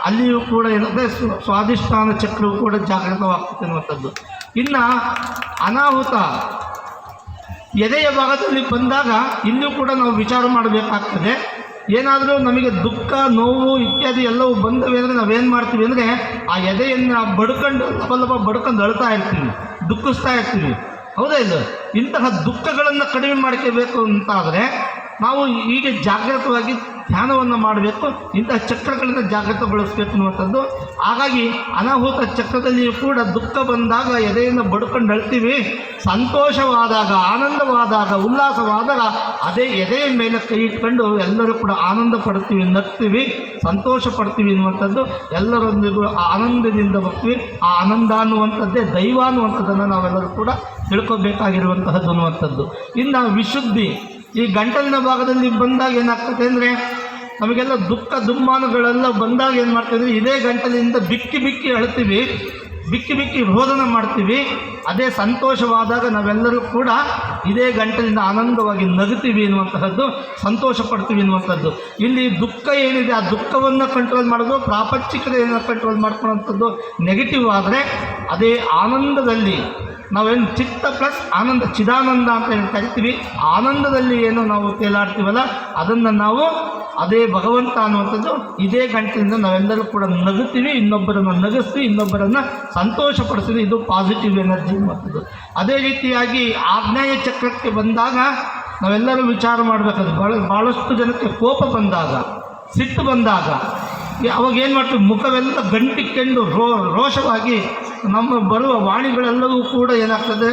Speaker 2: ಅಲ್ಲಿಯೂ ಕೂಡ ಏನಂದರೆ ಸ್ವಾಧಿಷ್ಠಾನ ಚಕ್ರವು ಕೂಡ ಜಾಗೃತವಾಗ್ತದೆ ಅನ್ನುವಂಥದ್ದು. ಇನ್ನು ಅನಾಹುತ ಎದೆಯ ಭಾಗದಲ್ಲಿ ಬಂದಾಗ ಇಲ್ಲೂ ಕೂಡ ನಾವು ವಿಚಾರ ಮಾಡಬೇಕಾಗ್ತದೆ. ಏನಾದರೂ ನಮಗೆ ದುಃಖ ನೋವು ಇತ್ಯಾದಿ ಎಲ್ಲವೂ ಬಂದವೆ ಅಂದರೆ ನಾವೇನು ಮಾಡ್ತೀವಿ ಅಂದರೆ ಆ ಎದೆಯನ್ನು ಬಡ್ಕೊಂಡು ಲಭ ಬಡ್ಕೊಂಡು ಅಳ್ತಾ ಇರ್ತೀವಿ, ದುಃಖಿಸ್ತಾ ಇರ್ತೀವಿ. ಹೌದಾ ಇಲ್ಲ? ಇಂತಹ ದುಃಖಗಳನ್ನು ಕಡಿಮೆ ಮಾಡ್ಕೋಬೇಕು ಅಂತಾದರೆ ನಾವು ಹೀಗೆ ಜಾಗೃತವಾಗಿ ಧ್ಯಾನವನ್ನು ಮಾಡಬೇಕು, ಇಂತಹ ಚಕ್ರಗಳನ್ನು ಜಾಗೃತಗೊಳಿಸಬೇಕು ಅನ್ನುವಂಥದ್ದು. ಹಾಗಾಗಿ ಅನಾಹುತ ಚಕ್ರದಲ್ಲಿಯೂ ಕೂಡ ದುಃಖ ಬಂದಾಗ ಎದೆಯನ್ನು ಬಡ್ಕೊಂಡು ಅಳ್ತೀವಿ, ಸಂತೋಷವಾದಾಗ, ಆನಂದವಾದಾಗ, ಉಲ್ಲಾಸವಾದಾಗ ಅದೇ ಎದೆಯ ಮೇಲೆ ಕೈ ಇಟ್ಕೊಂಡು ಎಲ್ಲರೂ ಕೂಡ ಆನಂದ ಪಡ್ತೀವಿ, ನಗ್ತೀವಿ, ಸಂತೋಷ ಪಡ್ತೀವಿ ಅನ್ನುವಂಥದ್ದು. ಎಲ್ಲರೊಂದಿಗೂ ಆ ಆನಂದದಿಂದ ಬರ್ತೀವಿ. ಆ ಆನಂದ ಅನ್ನುವಂಥದ್ದೇ ದೈವ ಅನ್ನುವಂಥದ್ದನ್ನು ನಾವೆಲ್ಲರೂ ಕೂಡ ತಿಳ್ಕೊಬೇಕಾಗಿರುವಂತಹದ್ದು ಅನ್ನುವಂಥದ್ದು. ಇನ್ನು ವಿಶುದ್ಧಿ ಈ ಗಂಟಲಿನ ಭಾಗದಲ್ಲಿ ಬಂದಾಗ ಏನಾಗ್ತದೆ ಅಂದರೆ ನಮಗೆಲ್ಲ ದುಃಖ ದುಮ್ಮಾನಗಳೆಲ್ಲ ಬಂದಾಗ ಏನು ಮಾಡ್ತೀವಿ ಅಂದರೆ ಇದೇ ಗಂಟಲಿಂದ ಬಿಕ್ಕಿ ಬಿಕ್ಕಿ ಅಳ್ತೀವಿ, ಬಿಕ್ಕಿ ಬಿಕ್ಕಿ ರೋದನ ಮಾಡ್ತೀವಿ. ಅದೇ ಸಂತೋಷವಾದಾಗ ನಾವೆಲ್ಲರೂ ಕೂಡ ಇದೇ ಗಂಟಲಿಂದ ಆನಂದವಾಗಿ ನಗುತ್ತೀವಿ ಎನ್ನುವಂತಹದ್ದು, ಸಂತೋಷ ಪಡ್ತೀವಿ ಎನ್ನುವಂಥದ್ದು. ಇಲ್ಲಿ ದುಃಖ ಏನಿದೆ ಆ ದುಃಖವನ್ನು ಕಂಟ್ರೋಲ್ ಮಾಡೋದು, ಪ್ರಾಪಂಚಿಕತೆಯನ್ನು ಕಂಟ್ರೋಲ್ ಮಾಡ್ಕೊಳ್ಳೋಂಥದ್ದು ನೆಗೆಟಿವ್ ಆದರೆ, ಅದೇ ಆನಂದದಲ್ಲಿ ನಾವೇನು ಚಿತ್ತ ಪ್ಲಸ್ ಆನಂದ, ಚಿದಾನಂದ ಅಂತ ಹೇಳಿ ಕರಿತೀವಿ, ಆನಂದದಲ್ಲಿ ಏನು ನಾವು ತೇಲಾಡ್ತೀವಲ್ಲ ಅದನ್ನು ನಾವು ಅದೇ ಭಗವಂತ ಅನ್ನುವಂಥದ್ದು ಇದೇ ಗಂಟೆಯಿಂದ ನಾವೆಲ್ಲರೂ ಕೂಡ ನಗುತ್ತೀವಿ, ಇನ್ನೊಬ್ಬರನ್ನು ನಗಿಸ್ತೀವಿ, ಇನ್ನೊಬ್ಬರನ್ನು ಸಂತೋಷಪಡಿಸ್ತೀವಿ. ಇದು ಪಾಸಿಟಿವ್ ಎನರ್ಜಿ ಅನ್ನುವಂಥದ್ದು. ಅದೇ ರೀತಿಯಾಗಿ ಆಗ್ನೇಯ ಚಕ್ರಕ್ಕೆ ಬಂದಾಗ ನಾವೆಲ್ಲರೂ ವಿಚಾರ ಮಾಡಬೇಕಾದ್ರೆ ಭಾಳಷ್ಟು ಜನಕ್ಕೆ ಕೋಪ ಬಂದಾಗ, ಸಿಟ್ಟು ಬಂದಾಗ ಅವಾಗ ಏನು ಮಾಡ್ತೀವಿ, ಮುಖವೆಲ್ಲ ಗಂಟಿಕ್ಕೆಂಡು ರೋಷವಾಗಿ ನಮ್ಮ ಬರುವ ವಾಣಿಗಳೆಲ್ಲವೂ ಕೂಡ ಏನಾಗ್ತದೆ,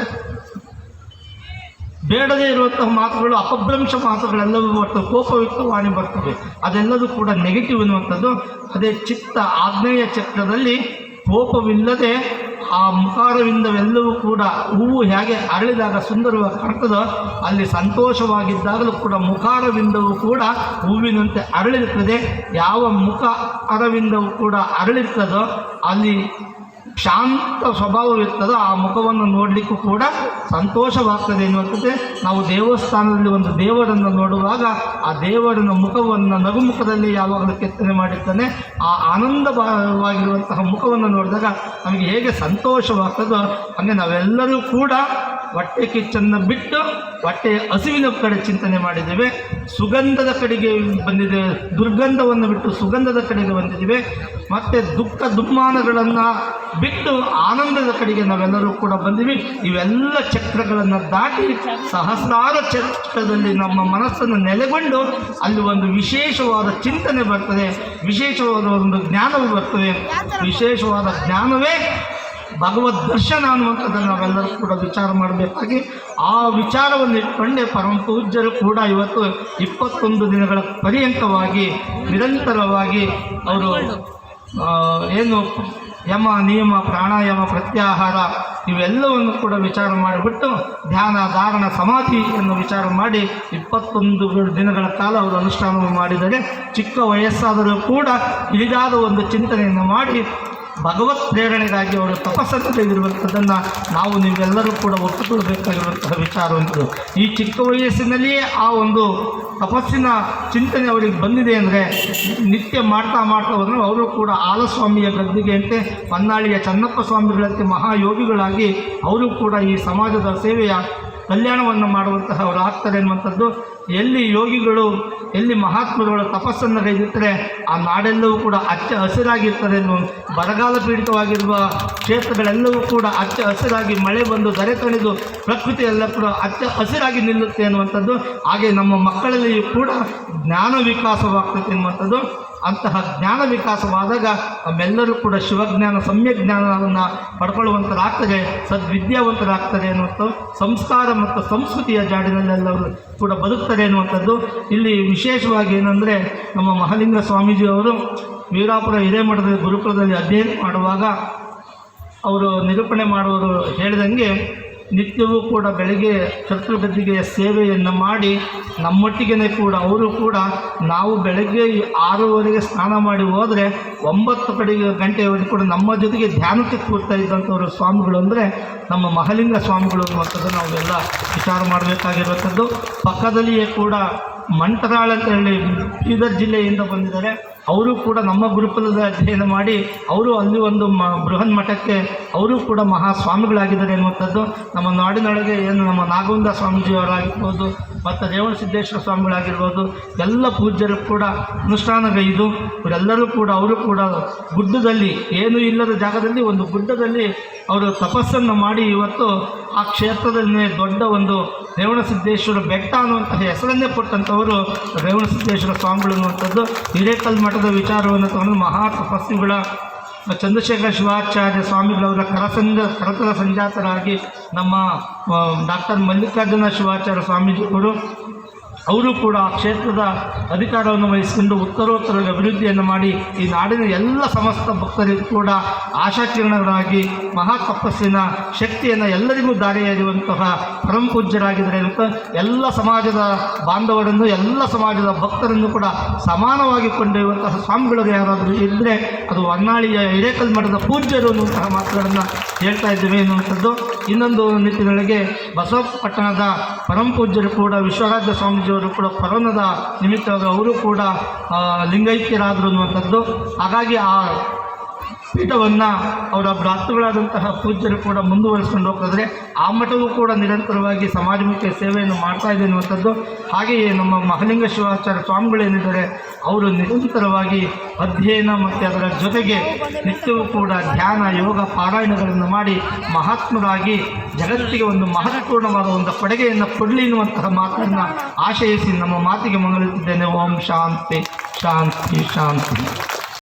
Speaker 2: ಬೇಡದೇ ಇರುವಂತಹ ಮಾತುಗಳು, ಅಪಭ್ರಂಶ ಮಾತುಗಳೆಲ್ಲವೂ ಬರ್ತವೆ, ಕೋಪಯುಕ್ತ ವಾಣಿ ಬರ್ತವೆ. ಅದೆಲ್ಲವೂ ಕೂಡ ನೆಗೆಟಿವ್ ಅನ್ನುವಂಥದ್ದು. ಅದೇ ಚಿತ್ತ ಆಗ್ನೇಯ ಚಕ್ರದಲ್ಲಿ ಕೋಪವಿಲ್ಲದೆ ಆ ಮುಖಾರವಿಂದವೆಲ್ಲವೂ ಕೂಡ ಹೂವು ಹೇಗೆ ಅರಳಿದಾಗ ಸುಂದರವಾಗಿ ಕಾಣ್ತದೋ ಅಲ್ಲಿ ಸಂತೋಷವಾಗಿದ್ದಾಗಲೂ ಕೂಡ ಮುಖಾರವಿಂದವೂ ಕೂಡ ಹೂವಿನಂತೆ ಅರಳಿರ್ತದೆ. ಯಾವ ಮುಖ ಅರವಿಂದವೂ ಕೂಡ ಅರಳಿರ್ತದೋ ಅಲ್ಲಿ ಶಾಂತ ಸ್ವಭಾವವಿರ್ತದೋ ಆ ಮುಖವನ್ನು ನೋಡಲಿಕ್ಕೂ ಕೂಡ ಸಂತೋಷವಾಗ್ತದೆ ಎನ್ನುವಂಥದ್ದೇ. ನಾವು ದೇವಸ್ಥಾನದಲ್ಲಿ ಒಂದು ದೇವರನ್ನು ನೋಡುವಾಗ ಆ ದೇವರನ ಮುಖವನ್ನು ನಗುಮುಖದಲ್ಲಿ ಯಾವಾಗಲೂ ಕೆತ್ತನೆ ಮಾಡಿರ್ತಾನೆ. ಆ ಆನಂದವಾಗಿರುವಂತಹ ಮುಖವನ್ನು ನೋಡಿದಾಗ ನಮಗೆ ಹೇಗೆ ಸಂತೋಷವಾಗ್ತದೋ ಹಾಗೆ ನಾವೆಲ್ಲರೂ ಕೂಡ ಹೊಟ್ಟೆ ಕಿಚ್ಚನ್ನು ಬಿಟ್ಟು ಹೊಟ್ಟೆ ಹಸಿವಿನ ಕಡೆ ಚಿಂತನೆ ಮಾಡಿದ್ದೇವೆ, ಸುಗಂಧದ ಕಡೆಗೆ ಬಂದಿದ್ದೇವೆ, ದುರ್ಗಂಧವನ್ನು ಬಿಟ್ಟು ಸುಗಂಧದ ಕಡೆಗೆ ಬಂದಿದ್ದೇವೆ. ಮತ್ತು ದುಃಖ ದುಮ್ಮಾನಗಳನ್ನು ಬಿಟ್ಟು ಆನಂದದ ಕಡೆಗೆ ನಾವೆಲ್ಲರೂ ಕೂಡ ಬಂದಿವಿ. ಇವೆಲ್ಲ ಚಕ್ರಗಳನ್ನು ದಾಟಿ ಸಹಸ್ರಾರು ಚಕ್ರದಲ್ಲಿ ನಮ್ಮ ಮನಸ್ಸನ್ನು ನೆಲೆಗೊಂಡು ಅಲ್ಲಿ ಒಂದು ವಿಶೇಷವಾದ ಚಿಂತನೆ ಬರ್ತದೆ, ವಿಶೇಷವಾದ ಒಂದು ಜ್ಞಾನವು ಬರ್ತದೆ. ವಿಶೇಷವಾದ ಜ್ಞಾನವೇ ಭಗವದ್ ದರ್ಶನ ಅನ್ನುವಂಥದ್ದನ್ನು ನಾವೆಲ್ಲರೂ ಕೂಡ ವಿಚಾರ ಮಾಡಬೇಕಾಗಿ ಆ ವಿಚಾರವನ್ನು ಇಟ್ಕೊಂಡೇ ಪರಮ ಪೂಜ್ಯರು ಕೂಡ ಇವತ್ತು 21 ದಿನಗಳ ಪರ್ಯಂತವಾಗಿ ನಿರಂತರವಾಗಿ ಅವರು ಏನು ಯಮ ನಿಯಮ ಪ್ರಾಣಾಯಾಮ ಪ್ರತ್ಯಾಹಾರ ಇವೆಲ್ಲವನ್ನು ಕೂಡ ವಿಚಾರ ಮಾಡಿಬಿಟ್ಟು ಧ್ಯಾನ ಧಾರಣ ಸಮಾಧಿಯನ್ನು ವಿಚಾರ ಮಾಡಿ 21 ದಿನಗಳ ಕಾಲ ಅವರು ಅನುಷ್ಠಾನ ಮಾಡಿದರೆ ಚಿಕ್ಕ ವಯಸ್ಸಾದರೂ ಕೂಡ ಇಳಿದಾದ ಒಂದು ಚಿಂತನೆಯನ್ನು ಮಾಡಿ ಭಗವತ್ ಪ್ರೇರಣೆಗಾಗಿ ಅವರು ತಪಸ್ಸನ್ನು ತೆಗೆದಿರುವಂಥದ್ದನ್ನು ನಾವು ನೀವೆಲ್ಲರೂ ಕೂಡ ಒಪ್ಪಿಕೊಳ್ಳಬೇಕಾಗಿರುವಂತಹ ವಿಚಾರವಂಥದ್ದು. ಈ ಚಿಕ್ಕ ವಯಸ್ಸಿನಲ್ಲಿಯೇ ಆ ಒಂದು ತಪಸ್ಸಿನ ಚಿಂತನೆ ಅವರಿಗೆ ಬಂದಿದೆ ಅಂದರೆ ನಿತ್ಯ ಮಾಡ್ತಾ ಹೋದರೆ ಅವರು ಕೂಡ ಆಲಸ್ವಾಮಿಯ ಗದ್ದಿಗೆಯಂತೆ ಹೊನ್ನಾಳಿಯ ಚನ್ನಪ್ಪ ಸ್ವಾಮಿಗಳಂತೆ ಮಹಾಯೋಗಿಗಳಾಗಿ ಅವರು ಕೂಡ ಈ ಸಮಾಜದ ಸೇವೆಯ ಕಲ್ಯಾಣವನ್ನು ಮಾಡುವಂತಹ ಅವರು ಆಗ್ತಾರೆ ಎನ್ನುವಂಥದ್ದು. ಎಲ್ಲಿ ಯೋಗಿಗಳು, ಎಲ್ಲಿ ಮಹಾತ್ಮರುಗಳ ತಪಸ್ಸನ್ನು ಕೈದಿಟ್ಟರೆ ಆ ನಾಡೆಲ್ಲವೂ ಕೂಡ ಹಚ್ಚ ಹಸಿರಾಗಿರ್ತಾರೆ. ಬರಗಾಲ ಪೀಡಿತವಾಗಿರುವ ಕ್ಷೇತ್ರಗಳೆಲ್ಲವೂ ಕೂಡ ಹಚ್ಚ ಹಸಿರಾಗಿ ಮಳೆ ಬಂದು ದರೆ ತಣಿದು ಪ್ರಕೃತಿ ಎಲ್ಲ ಕೂಡ ಹಚ್ಚ ಹಸಿರಾಗಿ ನಿಲ್ಲುತ್ತೆ ಅನ್ನುವಂಥದ್ದು. ಹಾಗೆ ನಮ್ಮ ಮಕ್ಕಳಲ್ಲಿಯೂ ಕೂಡ ಜ್ಞಾನ ವಿಕಾಸವಾಗ್ತದೆ ಎನ್ನುವಂಥದ್ದು. ಅಂತಹ ಜ್ಞಾನ ವಿಕಾಸವಾದಾಗ ನಮ್ಮೆಲ್ಲರೂ ಕೂಡ ಶಿವಜ್ಞಾನ ಸಮ್ಯಕ್ ಜ್ಞಾನವನ್ನು ಪಡ್ಕೊಳ್ಳುವಂಥದ್ದಾಗ್ತದೆ, ಸದ್ವಿದ್ಯಾವಂತರಾಗ್ತಾರೆ ಅನ್ನುವಂಥ ಸಂಸ್ಕಾರ ಮತ್ತು ಸಂಸ್ಕೃತಿಯ ಜಾಡಿನಲ್ಲೆಲ್ಲರೂ ಕೂಡ ಬದುಕ್ತಾರೆ ಎನ್ನುವಂಥದ್ದು. ಇಲ್ಲಿ ವಿಶೇಷವಾಗಿ ಏನಂದರೆ ನಮ್ಮ ಮಹಾಲಿಂಗ ಸ್ವಾಮೀಜಿಯವರು ವೀರಾಪುರ ಹಿರೇಮಠದ ಗುರುಕುಲದಲ್ಲಿ ಅಧ್ಯಯನ ಮಾಡುವಾಗ ಅವರು ನಿರೂಪಣೆ ಮಾಡುವರು ಹೇಳಿದಂಗೆ ನಿತ್ಯವೂ ಕೂಡ ಬೆಳಗ್ಗೆ ಚತುರ್ಗದ್ದಿಗೆಯ ಸೇವೆಯನ್ನು ಮಾಡಿ ನಮ್ಮೊಟ್ಟಿಗೆ ಕೂಡ ಅವರು ಕೂಡ ನಾವು ಬೆಳಗ್ಗೆ 6:30ಗೆ ಸ್ನಾನ ಮಾಡಿ ಹೋದರೆ 9 ಗಂಟೆಯವರೆಗೆ ಕೂಡ ನಮ್ಮ ಜೊತೆಗೆ ಧ್ಯಾನಕ್ಕೆ ಕೂರ್ತಾ ಇದ್ದಂಥವರು ಸ್ವಾಮಿಗಳು ಅಂದರೆ ನಮ್ಮ ಮಹಾಲಿಂಗ ಸ್ವಾಮಿಗಳು ಅನ್ನುವಂಥದ್ದು ನಾವೆಲ್ಲ ವಿಚಾರ ಮಾಡಬೇಕಾಗಿರುವಂಥದ್ದು. ಪಕ್ಕದಲ್ಲಿಯೇ ಕೂಡ ಮಂಟರಾಳ ಅಂತ ಹೇಳಿ ಬೀದರ್ ಜಿಲ್ಲೆಯಿಂದ ಬಂದಿದ್ದಾರೆ. ಅವರು ಕೂಡ ನಮ್ಮ ಗುರುಕುಲದ ಅಧ್ಯಯನ ಮಾಡಿ ಅವರು ಅಲ್ಲಿ ಒಂದು ಬೃಹನ್ ಮಠಕ್ಕೆ ಅವರು ಕೂಡ ಮಹಾಸ್ವಾಮಿಗಳಾಗಿದ್ದಾರೆ ಎನ್ನುವಂಥದ್ದು ನಮ್ಮ ನಾಡಿನೊಳಗೆ ಏನು ನಮ್ಮ ನಾಗವಂದ ಸ್ವಾಮೀಜಿಯವರಾಗಿರ್ಬೋದು ಮತ್ತು ರೇವಣಸಿದ್ದೇಶ್ವರ ಸ್ವಾಮಿಗಳಾಗಿರ್ಬೋದು ಎಲ್ಲ ಪೂಜ್ಯರು ಕೂಡ ಅನುಷ್ಠಾನಗೈದು ಇವರೆಲ್ಲರೂ ಕೂಡ ಅವರು ಕೂಡ ಗುಡ್ಡದಲ್ಲಿ ಏನೂ ಇಲ್ಲದ ಜಾಗದಲ್ಲಿ ಒಂದು ಗುಡ್ಡದಲ್ಲಿ ಅವರು ತಪಸ್ಸನ್ನು ಮಾಡಿ ಇವತ್ತು ಆ ಕ್ಷೇತ್ರದಲ್ಲಿ ದೊಡ್ಡ ಒಂದು ರೇವಣಸಿದ್ದೇಶ್ವರ ಬೆಟ್ಟ ಅನ್ನುವಂತಹ ಹೆಸರನ್ನೇ ಕೊಟ್ಟಂಥವರು ರೇವಣಸಿದ್ದೇಶ್ವರ ಸ್ವಾಮಿಗಳು ಅನ್ನುವಂಥದ್ದು ಹಿರೇಕಲ್ ಮಠದ ವಿಚಾರವನ್ನು ತಗೊಂಡು ಮಹಾ ತಪಸ್ವಿಗಳ ಚಂದ್ರಶೇಖರ ಶಿವಾಚಾರ್ಯ ಸ್ವಾಮಿಗಳವರ ಕರತಲ ಸಂಜಾತರಾಗಿ ನಮ್ಮ ಡಾಕ್ಟರ್ ಮಲ್ಲಿಕಾರ್ಜುನ ಶಿವಾಚಾರ್ಯ ಸ್ವಾಮೀಜಿಗಳು ಅವರು ಕೂಡ ಆ ಕ್ಷೇತ್ರದ ಅಧಿಕಾರವನ್ನು ವಹಿಸಿಕೊಂಡು ಉತ್ತರೋತ್ತರ ಅಭಿವೃದ್ಧಿಯನ್ನು ಮಾಡಿ ಈ ನಾಡಿನ ಎಲ್ಲ ಸಮಸ್ತ ಭಕ್ತರಿಗೂ ಕೂಡ ಆಶಾಕಿರಣರಾಗಿ ಮಹಾ ತಪಸ್ಸಿನ ಶಕ್ತಿಯನ್ನು ಎಲ್ಲರಿಗೂ ದಾರಿ ಎರೆಯುವಂತಹ ಪರಮ ಪೂಜ್ಯರಾಗಿದ್ದಾರೆ ಅಂತ ಎಲ್ಲ ಸಮಾಜದ ಬಾಂಧವರನ್ನು ಎಲ್ಲ ಸಮಾಜದ ಭಕ್ತರನ್ನು ಕೂಡ ಸಮಾನವಾಗಿ ಕೊಂಡೊಯ್ಯುವಂತಹ ಸ್ವಾಮಿಗಳು ಯಾರಾದರೂ ಇದ್ದರೆ ಅದು ಹೊನ್ನಾಳಿಯ ಹಿರೇಕಲ್ ಮಠದ ಪೂಜ್ಯರು ಅನ್ನುವಂತಹ ಮಾತುಗಳನ್ನು ಹೇಳ್ತಾ ಇದ್ದೇವೆ ಎನ್ನುವಂಥದ್ದು. ಇನ್ನೊಂದು ನಿಟ್ಟಿನೊಳಗೆ ಬಸವಪಟ್ಟಣದ ಪರಮ ಪೂಜ್ಯರು ಕೂಡ ವಿಶ್ವರಾಜ್ಯ ಸ್ವಾಮೀಜಿಯವರು ಕೂಡ ಕೊರೋನಾದ ನಿಮಿತ್ತವಾಗಿ ಅವರು ಕೂಡ ಲಿಂಗೈಕ್ಯರಾದರು ಅನ್ನುವಂಥದ್ದು. ಹಾಗಾಗಿ ಆ ಪೀಠವನ್ನು ಅವರ ಭ್ರಾತೃಗಳಾದಂತಹ ಪೂಜ್ಯರು ಕೂಡ ಮುಂದುವರಿಸ್ಕೊಂಡು ಹೋಗ್ತಿದ್ರೆ ಆ ಮಠವೂ ಕೂಡ ನಿರಂತರವಾಗಿ ಸಮಾಜಮುಖಿ ಸೇವೆಯನ್ನು ಮಾಡ್ತಾ ಇದೆ ಅನ್ನುವಂಥದ್ದು. ಹಾಗೆಯೇ ನಮ್ಮ ಮಹಾಲಿಂಗ ಶಿವಾಚಾರ್ಯ ಸ್ವಾಮಿಗಳೇನಿದ್ದಾರೆ ಅವರು ನಿರಂತರವಾಗಿ ಅಧ್ಯಯನ ಮತ್ತು ಅದರ ಜೊತೆಗೆ ನಿತ್ಯವೂ ಕೂಡ ಧ್ಯಾನ ಯೋಗ ಪಾರಾಯಣಗಳನ್ನು ಮಾಡಿ ಮಹಾತ್ಮರಾಗಿ ಜಗತ್ತಿಗೆ ಒಂದು ಮಹತ್ವಪೂರ್ಣವಾದ ಒಂದು ಕೊಡುಗೆಯನ್ನು ಕೊಡಲಿ ಎನ್ನುವಂತಹ ಮಾತನ್ನು ಆಶಯಿಸಿ ನಮ್ಮ ಮಾತಿಗೆ ಮಂಗಲಿದ್ದೇನೆ. ಓಂ ಶಾಂತಿ ಶಾಂತಿ ಶಾಂತಿ.